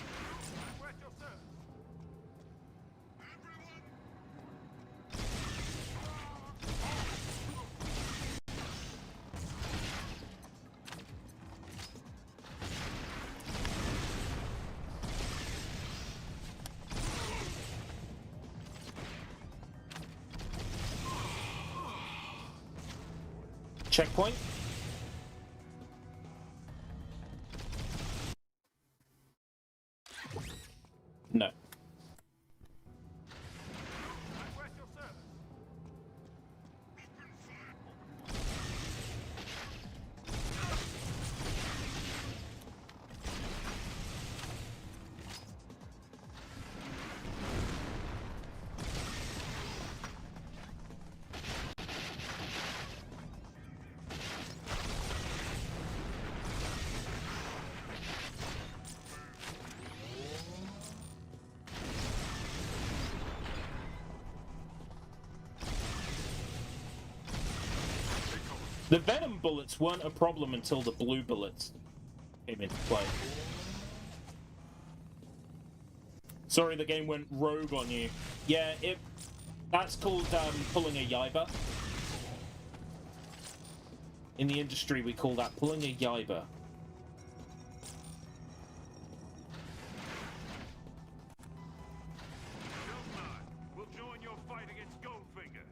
Checkpoint? No. The venom bullets weren't a problem until the blue bullets came into play. Sorry, the game went rogue on you. Yeah, that's called pulling a yiba. In the industry, we call that pulling a yiba. We'll join your fight against Goldfinger.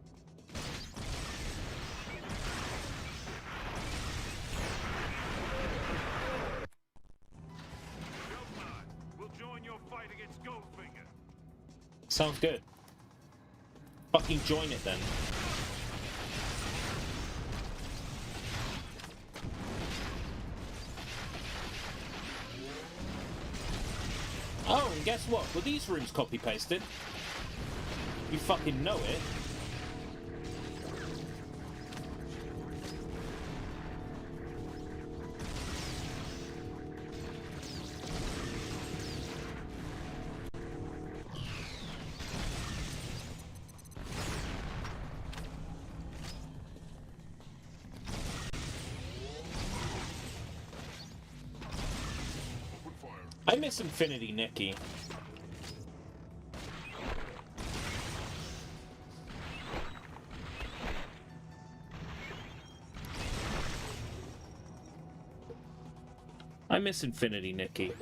We'll join your fight against Goldfinger. Sounds good. Fucking join it then. Oh, and guess what? Were these rooms copy-pasted? You fucking know it. I miss Infinity Nikki. I miss Infinity Nikki.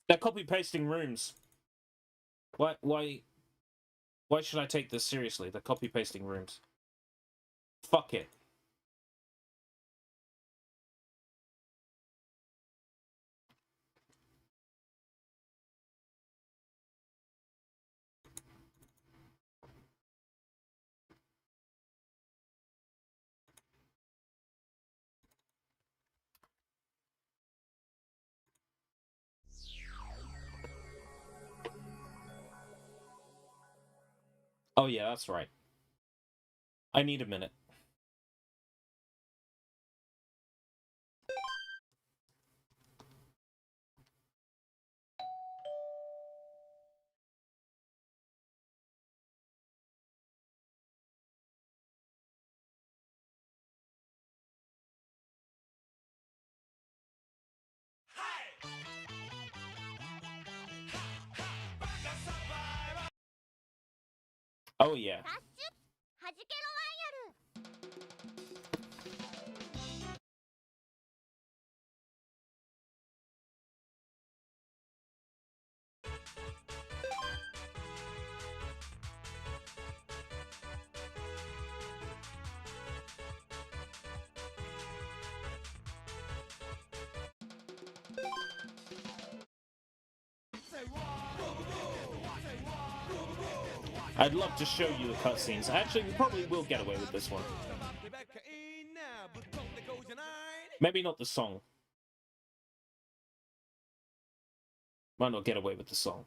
They're copy-pasting rooms. Why should I take this seriously? They're copy-pasting rooms. Fuck it. Oh yeah, that's right. I need a minute. Oh yeah. I'd love to show you the cutscenes. Actually, we probably will get away with this one. Maybe not the song. Might not get away with the song.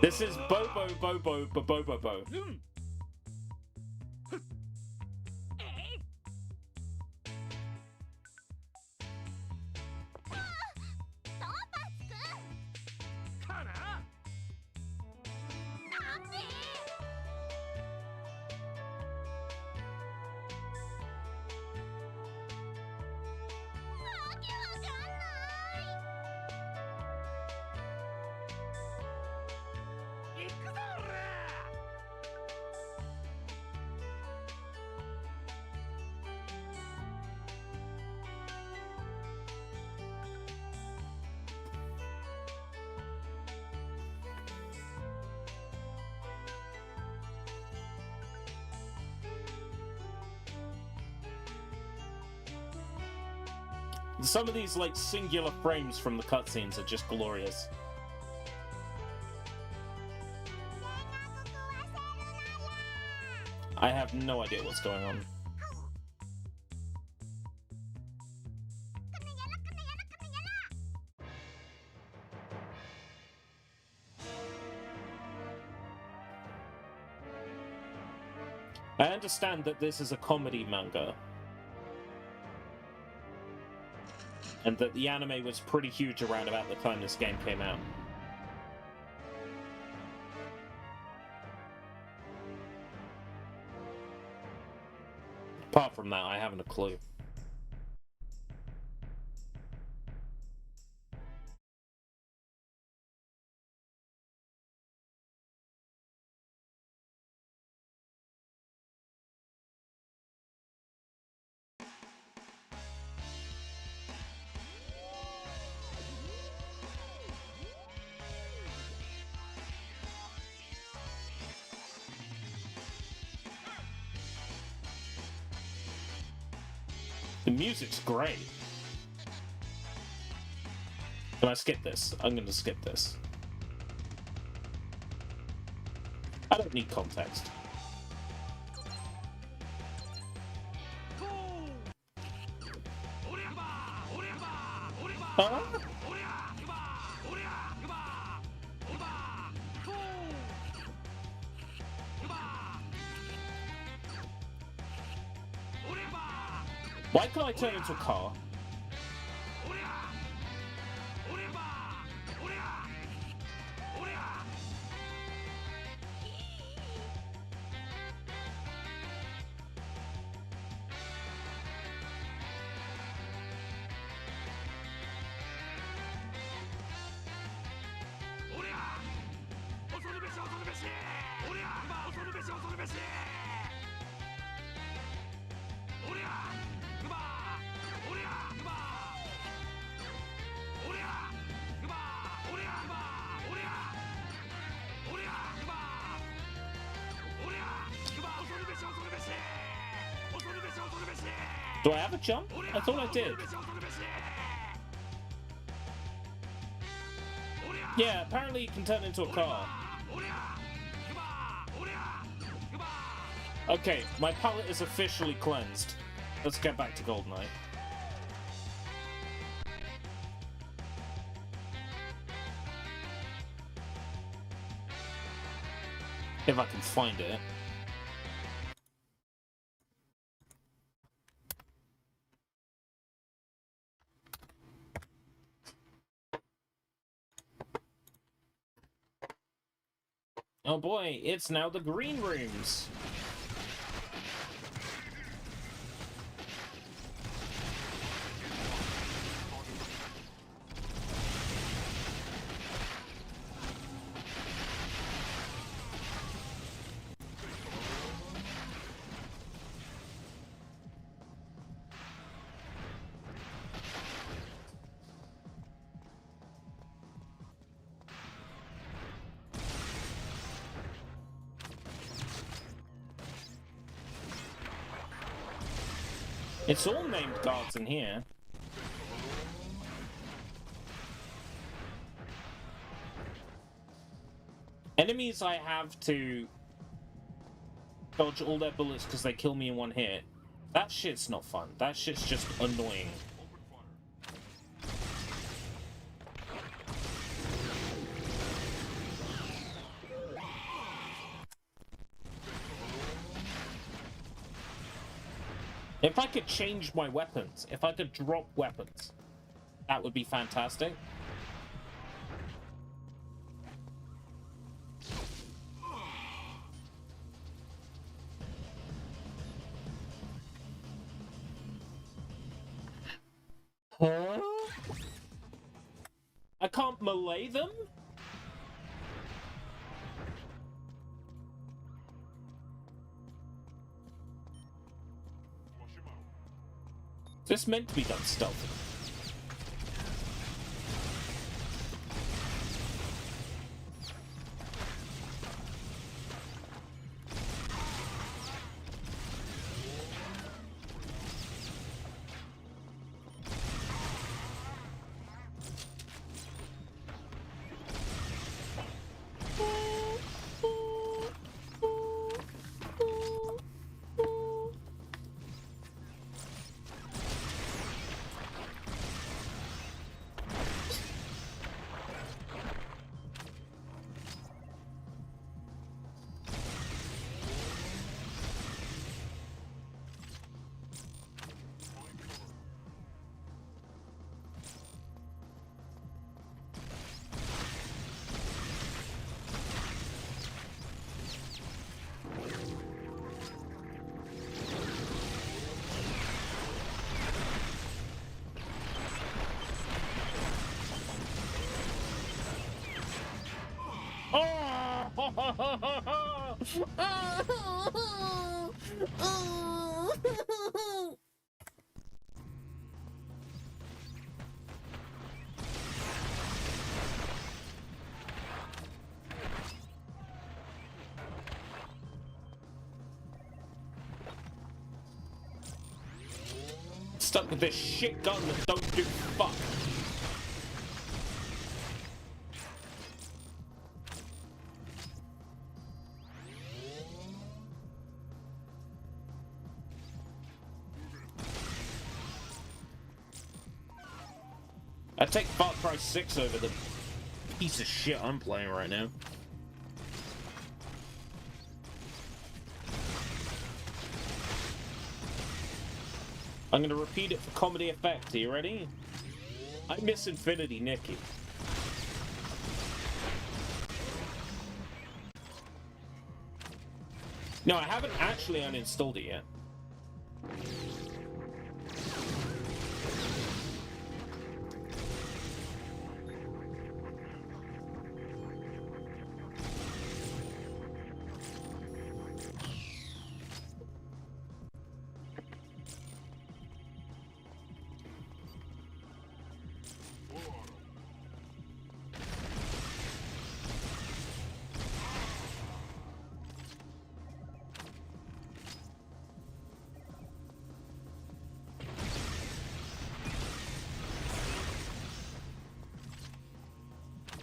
This is Bobo Bobo Bobo Bobo. Some of these, like, singular frames from the cutscenes are just glorious. I have no idea what's going on. I understand that this is a comedy manga. And that the anime was pretty huge around about the time this game came out. Apart from that, I haven't a clue. The music's great. Can I skip this? I'm gonna skip this. I don't need context. Huh? Why can't I turn into a car? Do I have a jump? I thought I did. Yeah, apparently you can turn into a car. Okay, my palate is officially cleansed. Let's get back to GoldenEye. If I can find it. Oh boy, it's now the green rooms. It's all named guards in here. Enemies I have to dodge all their bullets because they kill me in one hit. That shit's not fun. That shit's just annoying. If I could change my weapons, if I could drop weapons, that would be fantastic. Huh? I can't melee them? Is this meant to be done stealthily? Stuck with this shit gun that don't do fuck. I'd take Far Cry 6 over the piece of shit I'm playing right now. I'm gonna repeat it for comedy effect. Are you ready? I miss Infinity Nikki. No, I haven't actually uninstalled it yet.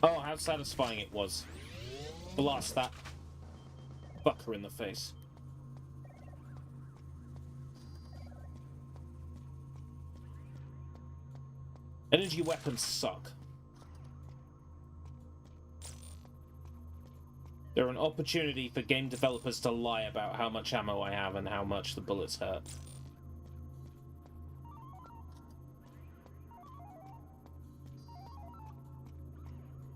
Oh, how satisfying it was. Blast that fucker in the face. Energy weapons suck. They're an opportunity for game developers to lie about how much ammo I have and how much the bullets hurt.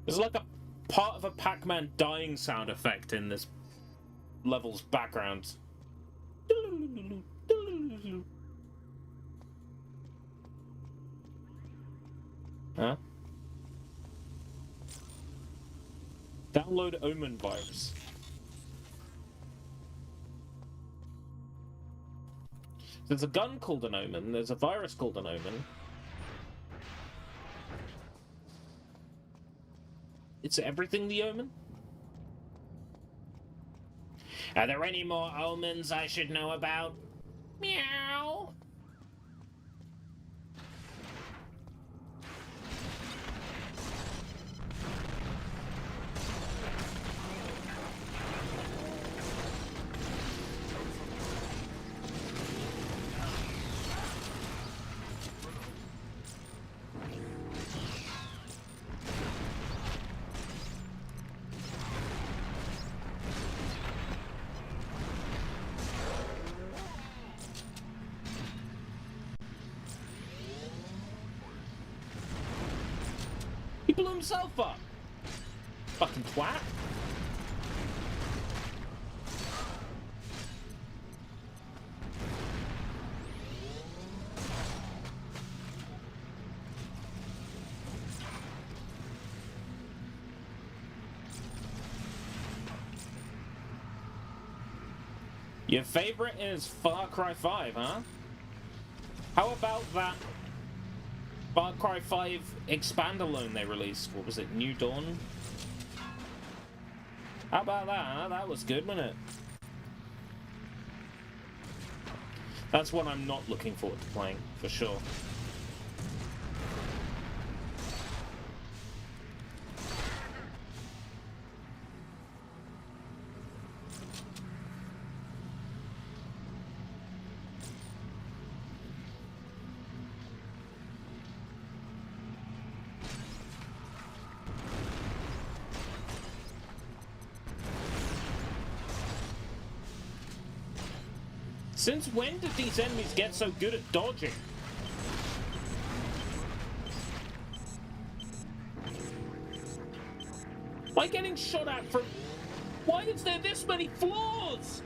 There's like a part of a Pac-Man dying sound effect in this level's background. Huh? Download Omen virus. There's a gun called an Omen, there's a virus called an Omen. It's everything the Omen? Are there any more omens I should know about? Meow. He blew himself up! Fucking twat. Your favorite is Far Cry 5, huh? How about that Far Cry 5 Expandalone they released? What was it, New Dawn? How about that, huh? That was good, wasn't it? That's one I'm not looking forward to playing, for sure. Since when did these enemies get so good at dodging? Am I getting shot at from... Why is there this many floors?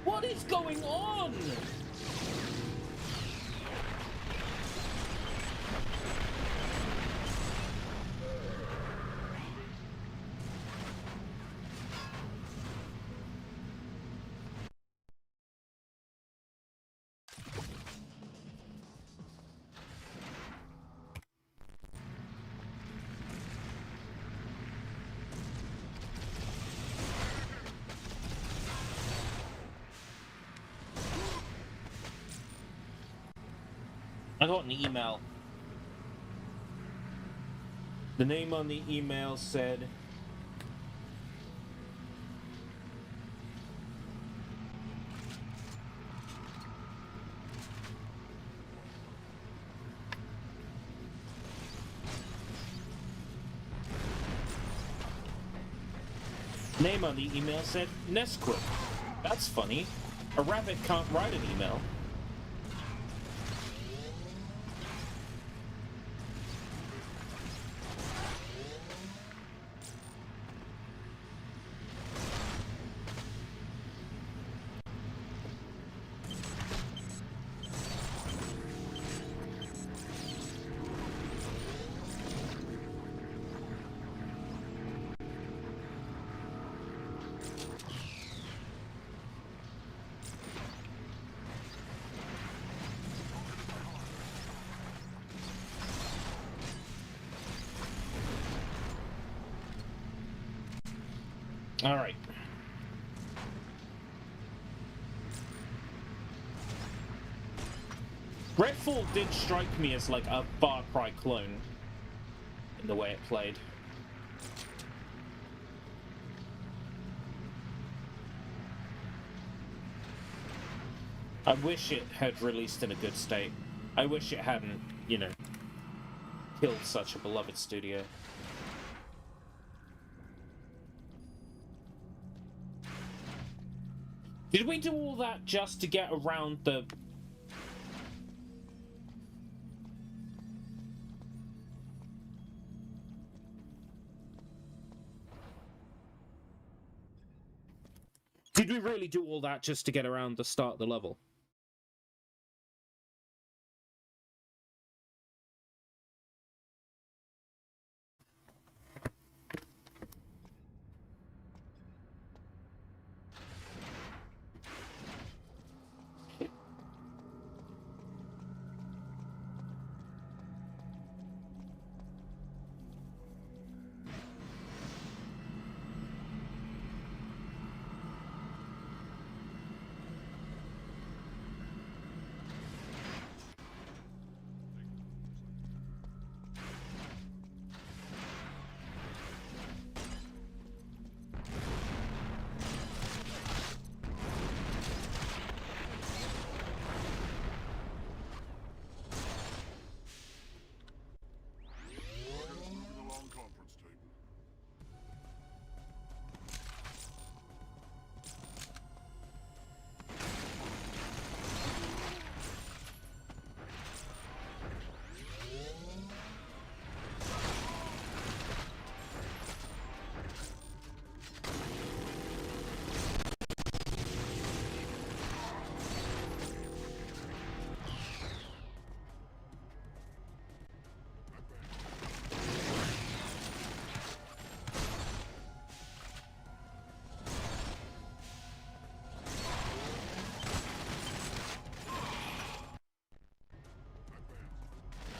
What is going on? I got an email. The name on the email said... Name on the email said Nesquik. That's funny. A rabbit can't write an email. All right. Redfall did strike me as like a Far Cry clone in the way it played. I wish it had released in a good state. I wish it hadn't, you know, killed such a beloved studio. Did we do all that just to get around the... Did we really do all that just to get around the start of the level?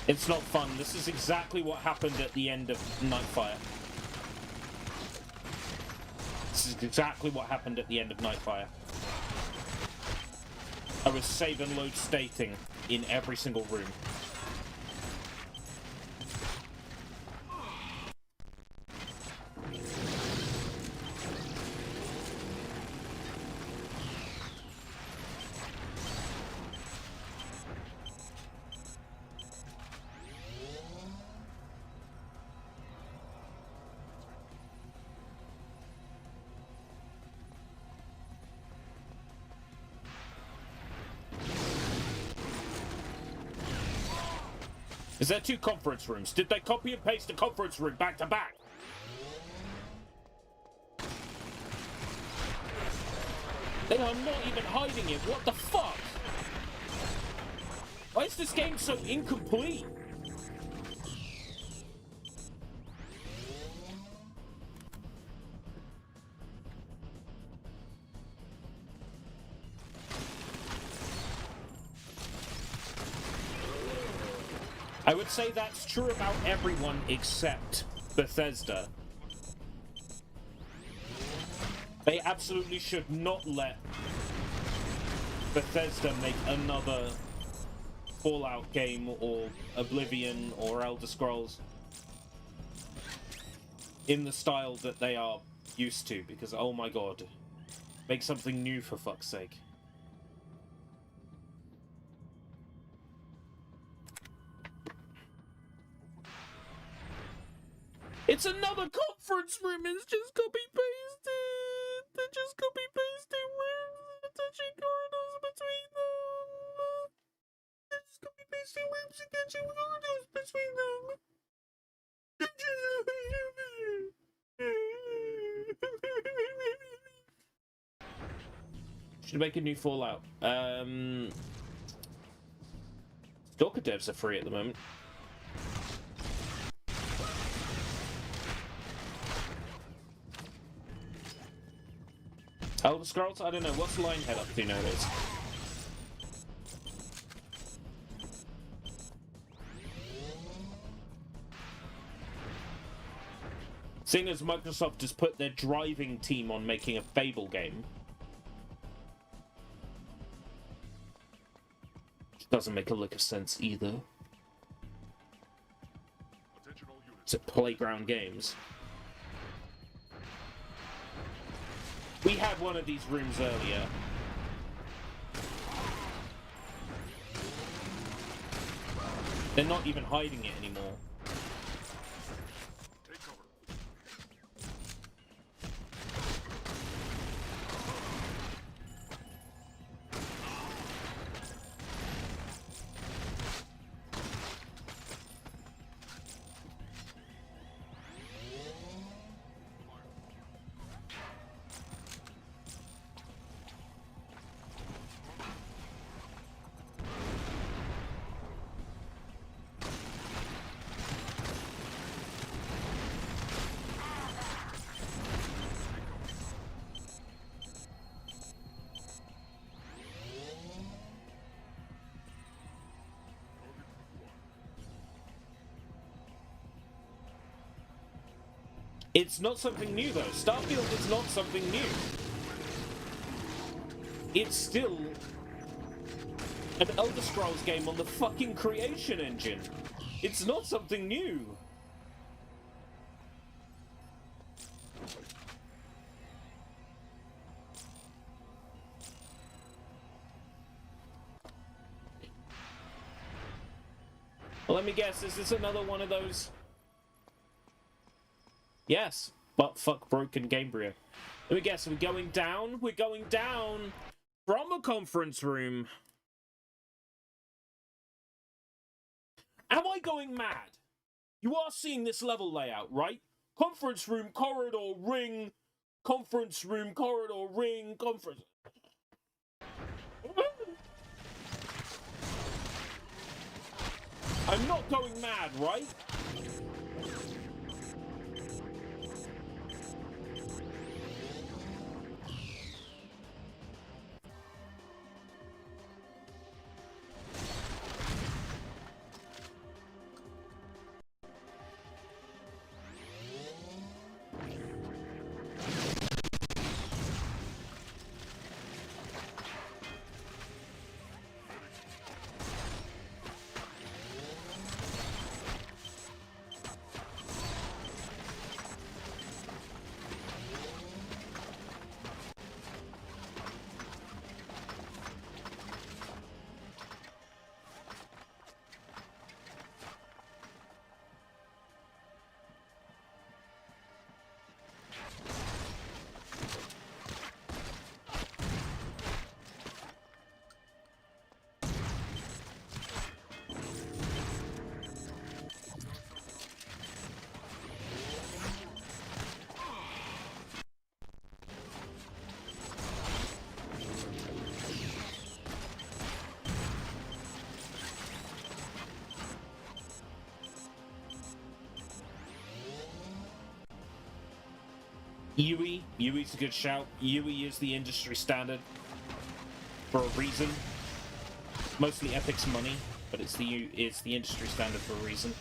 It's not fun. This is exactly what happened at the end of Nightfire. This is exactly what happened at the end of Nightfire. I was save and load stating in every single room. Is there two conference rooms? Did they copy and paste the conference room back to back? They are not even hiding it. What the fuck? Why is this game so incomplete? I would say that's true about everyone except Bethesda. They absolutely should not let Bethesda make another Fallout game or Oblivion or Elder Scrolls in the style that they are used to, because oh my god, make something new for fuck's sake. It's another conference room, it's just copy pasted. just copy pasting rooms and touching corridors between them. Just copy pasting rooms and touching corridors between them. Should make a new Fallout. Stalker devs are free at the moment. Elder Scrolls? I don't know. What's Lionhead up to nowadays? Seeing as Microsoft has put their driving team on making a Fable game, which doesn't make a lick of sense either. It's at Playground Games. We had one of these rooms earlier. They're not even hiding it anymore. It's not something new, though. Starfield is not something new. It's still an Elder Scrolls game on the fucking creation engine. It's not something new. Well, let me guess, is this another one of those? Yes, but fuck broken Gamebryo. Let me guess, we're going down? We're going down from a conference room. Am I going mad? You are seeing this level layout, right? Conference room, corridor, ring. Conference room, corridor, ring, conference. I'm not going mad, right? Yui's a good shout. Yui is the industry standard for a reason. Mostly Epic's money, but it's the industry standard for a reason.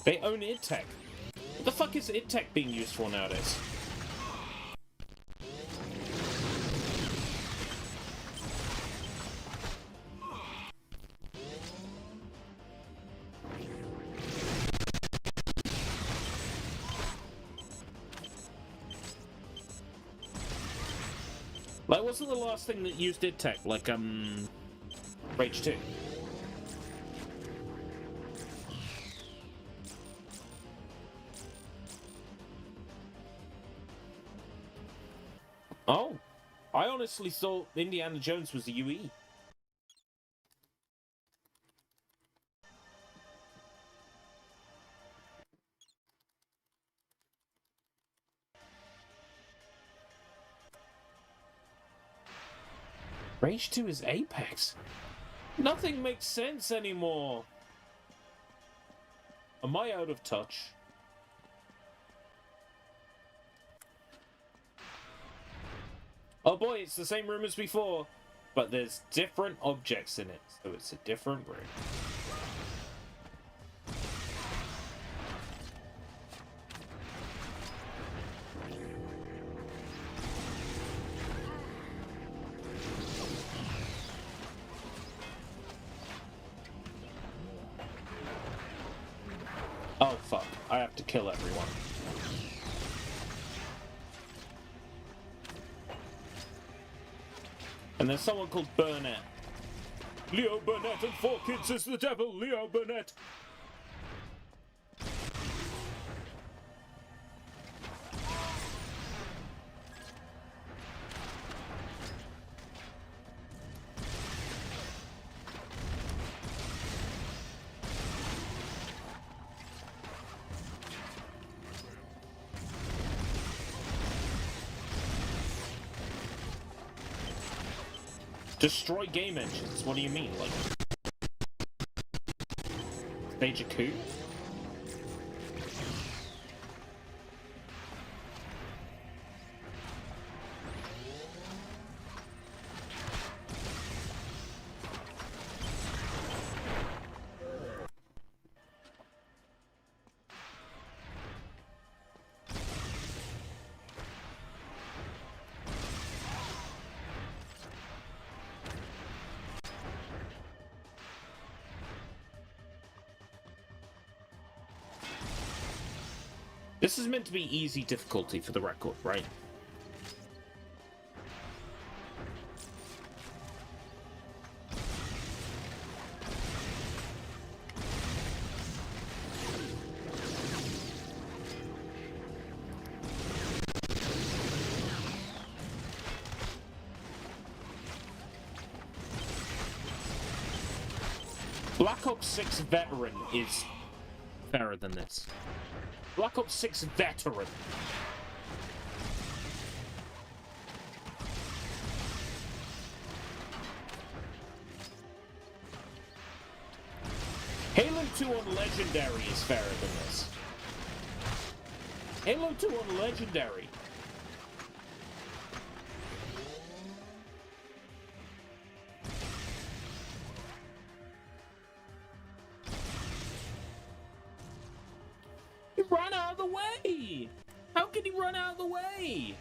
They own id Tech. What the fuck is id Tech being used for nowadays? Like, wasn't the last thing that used id Tech? Like, Rage 2. Oh, I honestly thought Indiana Jones was a UE. Rage 2 is Apex. Nothing makes sense anymore. Am I out of touch? Oh boy, it's the same room as before, but there's different objects in it, so it's a different room. Oh fuck, I have to kill everyone. And there's someone called Burnett. Leo Burnett and 4 kids is the devil, Leo Burnett! Destroy game engines? What do you mean? Like, stage a coup? This is meant to be easy difficulty for the record, right? Black Ops 6 Veteran is fairer than this. Black Ops 6 Veteran. Halo 2 on Legendary is fairer than this. Halo 2 on Legendary. He ran out of the way! How can he run out of the way?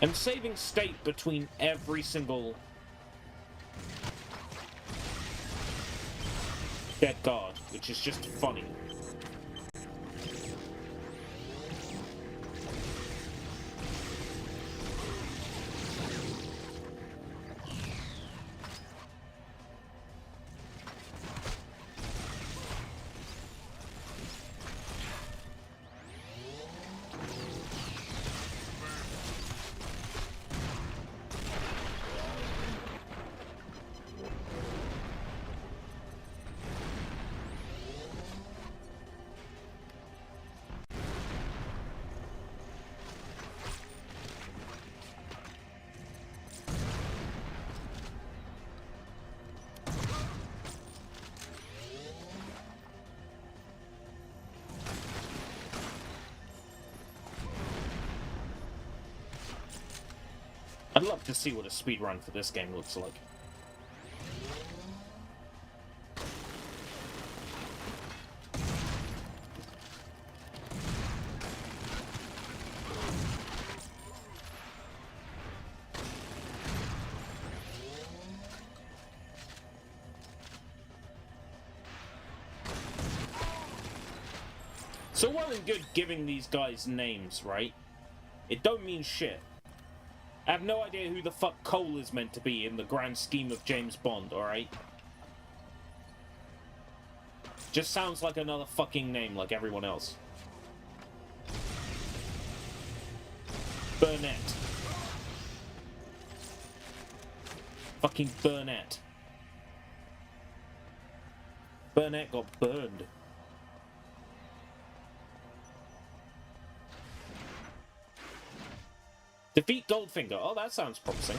I'm saving state between every single dead guard, which is just funny. I'd love to see what a speedrun for this game looks like. So well and good giving these guys names, right? It don't mean shit. I have no idea who the fuck Cole is meant to be in the grand scheme of James Bond, alright? Just sounds like another fucking name like everyone else. Burnett. Fucking Burnett. Burnett got burned. Defeat Goldfinger. Oh, that sounds promising.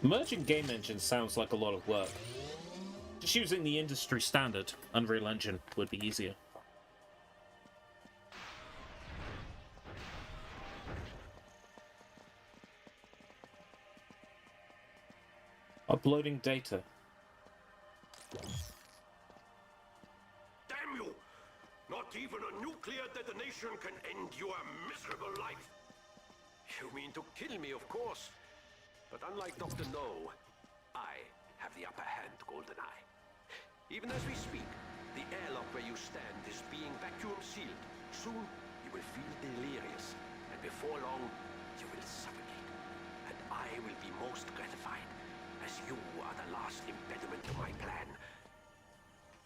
Merging game engines sounds like a lot of work. Just using the industry standard Unreal Engine would be easier. Uploading data. Damn you! Not even a nuclear detonation can end your miserable life. You mean to kill me, of course. But unlike Dr. No, I have the upper hand, GoldenEye. Even as we speak, the airlock where you stand is being vacuum sealed. Soon, you will feel delirious, and before long, you will suffocate. And I will be most gratified, as you are the last impediment to my plan.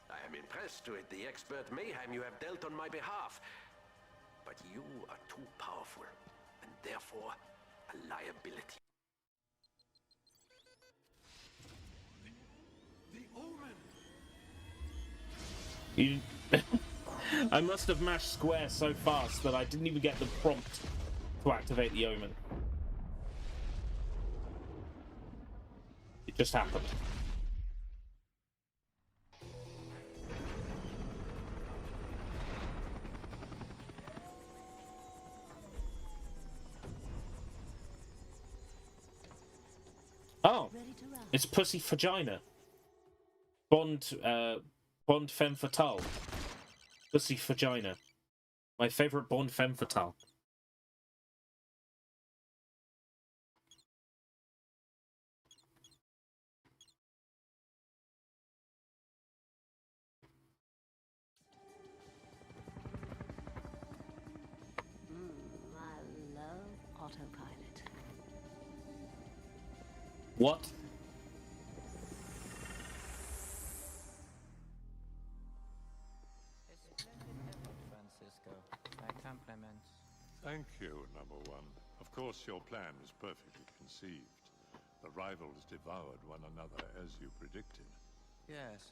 I am impressed with the expert mayhem you have dealt on my behalf. But you are too powerful, and therefore, a liability. You... I must have mashed square so fast that I didn't even get the prompt to activate the omen. It just happened. Oh, it's Pussy Vagina. Bond femme fatale. Pussy Vagina. My favorite Bond femme fatale. I love autopilot. What? Thank you, number one. Of course, your plan was perfectly conceived. The rivals devoured one another as you predicted. Yes,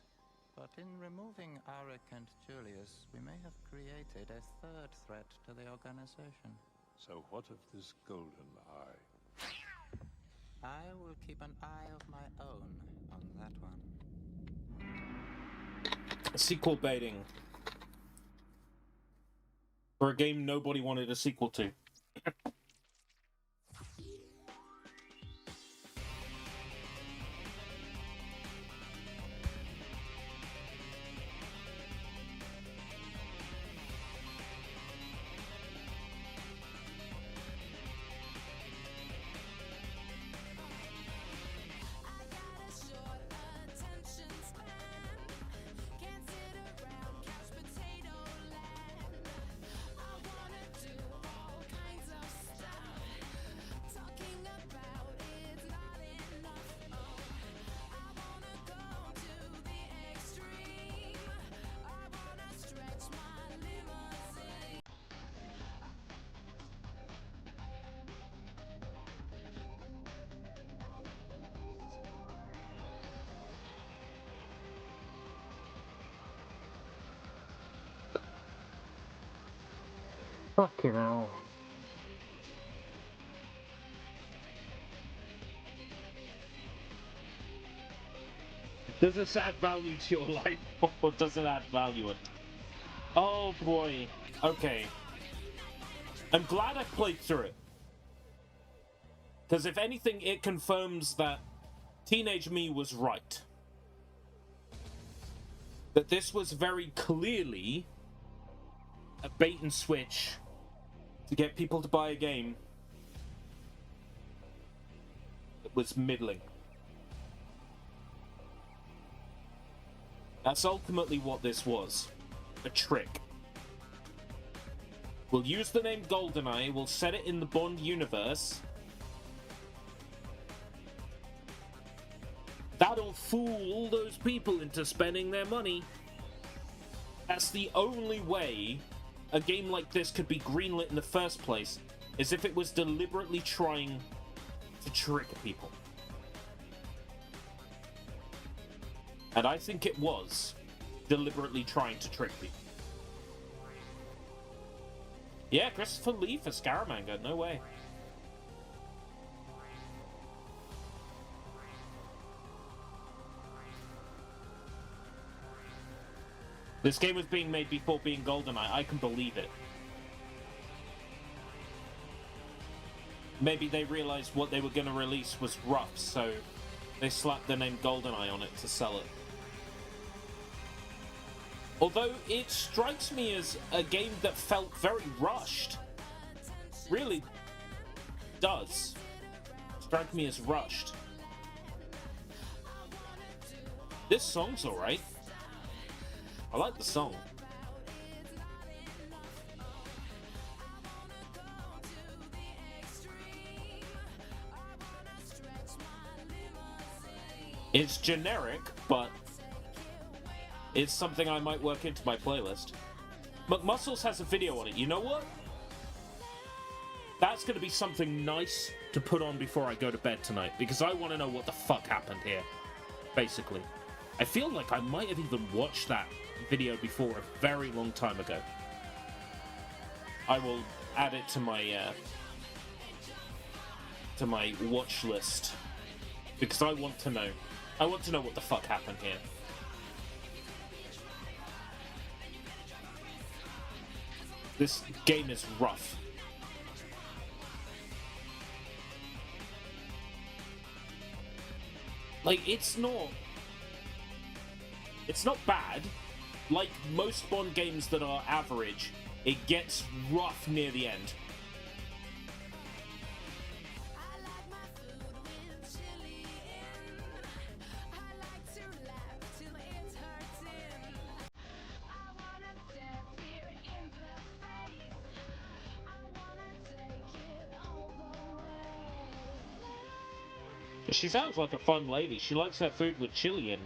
but in removing Arik and Julius, we may have created a third threat to the organization. So what of this GoldenEye? I will keep an eye of my own on that one. Sequel baiting. For a game nobody wanted a sequel to. Fucking hell. Does this add value to your life, or does it add value? Oh boy. Okay. I'm glad I played through it. Because if anything, it confirms that teenage me was right. That this was very clearly a bait and switch to get people to buy a game that was middling. That's ultimately what this was. A trick. We'll use the name GoldenEye, we'll set it in the Bond universe. That'll fool all those people into spending their money. That's the only way a game like this could be greenlit in the first place, is if it was deliberately trying to trick people. And I think it was deliberately trying to trick people. Yeah, Christopher Lee for Scaramanga, no way. This game was being made before being GoldenEye. I can believe it. Maybe they realized what they were going to release was rough, so they slapped the name GoldenEye on it to sell it. Although it strikes me as a game that felt very rushed. Really does strike me as rushed. This song's alright. I like the song. It's generic, but it's something I might work into my playlist. McMuscles has a video on it. You know what? That's going to be something nice to put on before I go to bed tonight, because I want to know what the fuck happened here, basically. I feel like I might have even watched that video before a very long time ago. I will add it to my watch list, because I want to know. I want to know what the fuck happened here. This game is rough. Like, it's not bad. Like most Bond games that are average, it gets rough near the end. She sounds like a fun lady. She likes her food with chili in.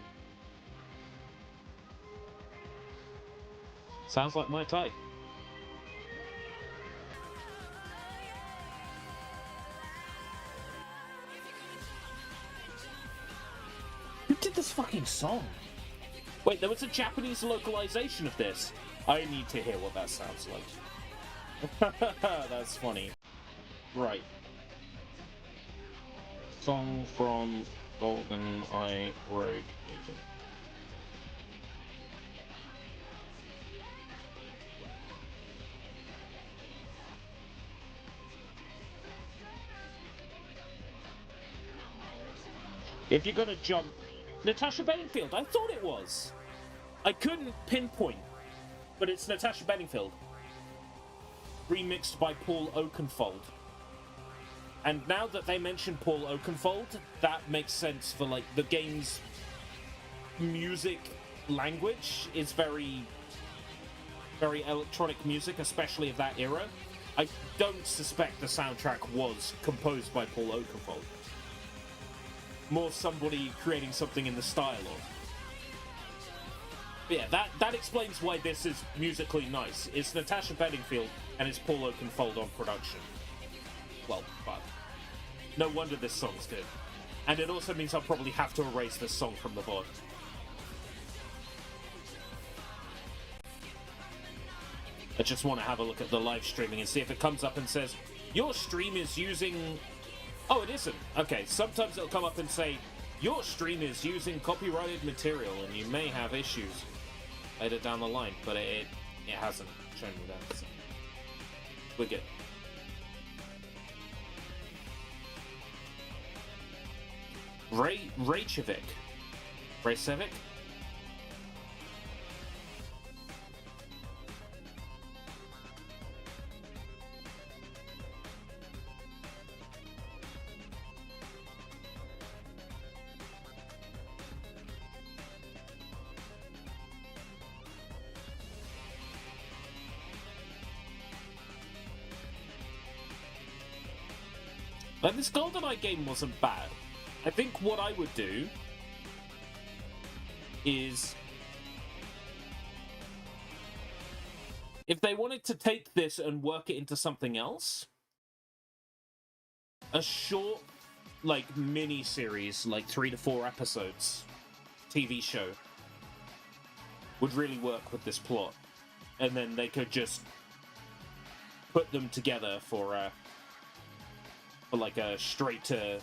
Sounds like my type. Who did this fucking song? Wait, there was a Japanese localization of this. I need to hear what that sounds like. That's funny. Right. Song from GoldenEye Rogue Agent. If you're gonna jump... Natasha Bedingfield, I thought it was. I couldn't pinpoint, but it's Natasha Bedingfield. Remixed by Paul Oakenfold. And now that they mention Paul Oakenfold, that makes sense for, like, the game's music language is very, very electronic music, especially of that era. I don't suspect the soundtrack was composed by Paul Oakenfold. More somebody creating something in the style of. But yeah, that explains why this is musically nice. It's Natasha Bedingfield and it's Paul Oakenfold on production. Well, but no wonder this song's good. And it also means I'll probably have to erase this song from the VOD. I just want to have a look at the live streaming and see if it comes up and says, your stream is using... Oh, it isn't. Okay, sometimes it'll come up and say, Your stream is using copyrighted material and you may have issues later down the line, but it hasn't shown me that, so we're good. Reykjavik. Like, this GoldenEye game wasn't bad. I think what I would do is, if they wanted to take this and work it into something else, a short, like, mini-series, like 3 to 4 episodes, TV show, would really work with this plot. And then they could just put them together for like a straight to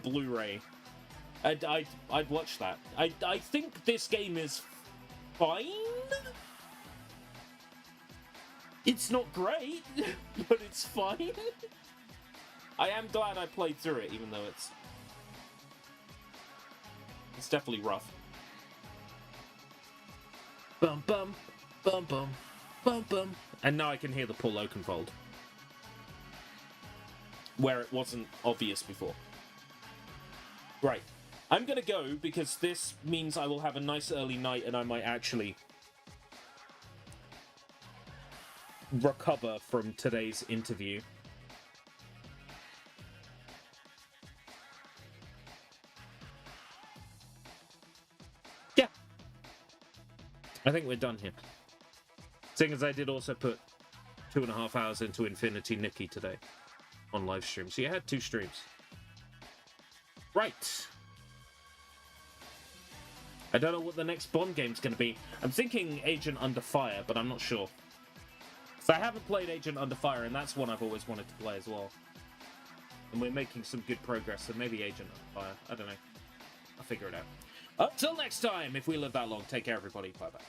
Blu-ray. I'd watch that. I think this game is fine. It's not great, but it's fine. I am glad I played through it, even though it's definitely rough. Bum bum bum bum bum bum. And now I can hear the Paul Oakenfold, where it wasn't obvious before. Right. I'm gonna go, because this means I will have a nice early night and I might actually recover from today's interview. Yeah. I think we're done here. Seeing as I did also put 2.5 hours into Infinity Nikki today on live stream. So you had 2 streams. Right. I don't know what the next Bond game's going to be. I'm thinking Agent Under Fire, but I'm not sure. So I haven't played Agent Under Fire, and that's one I've always wanted to play as well. And we're making some good progress, so maybe Agent Under Fire. I don't know. I'll figure it out. Until next time, if we live that long, take care, everybody. Bye-bye.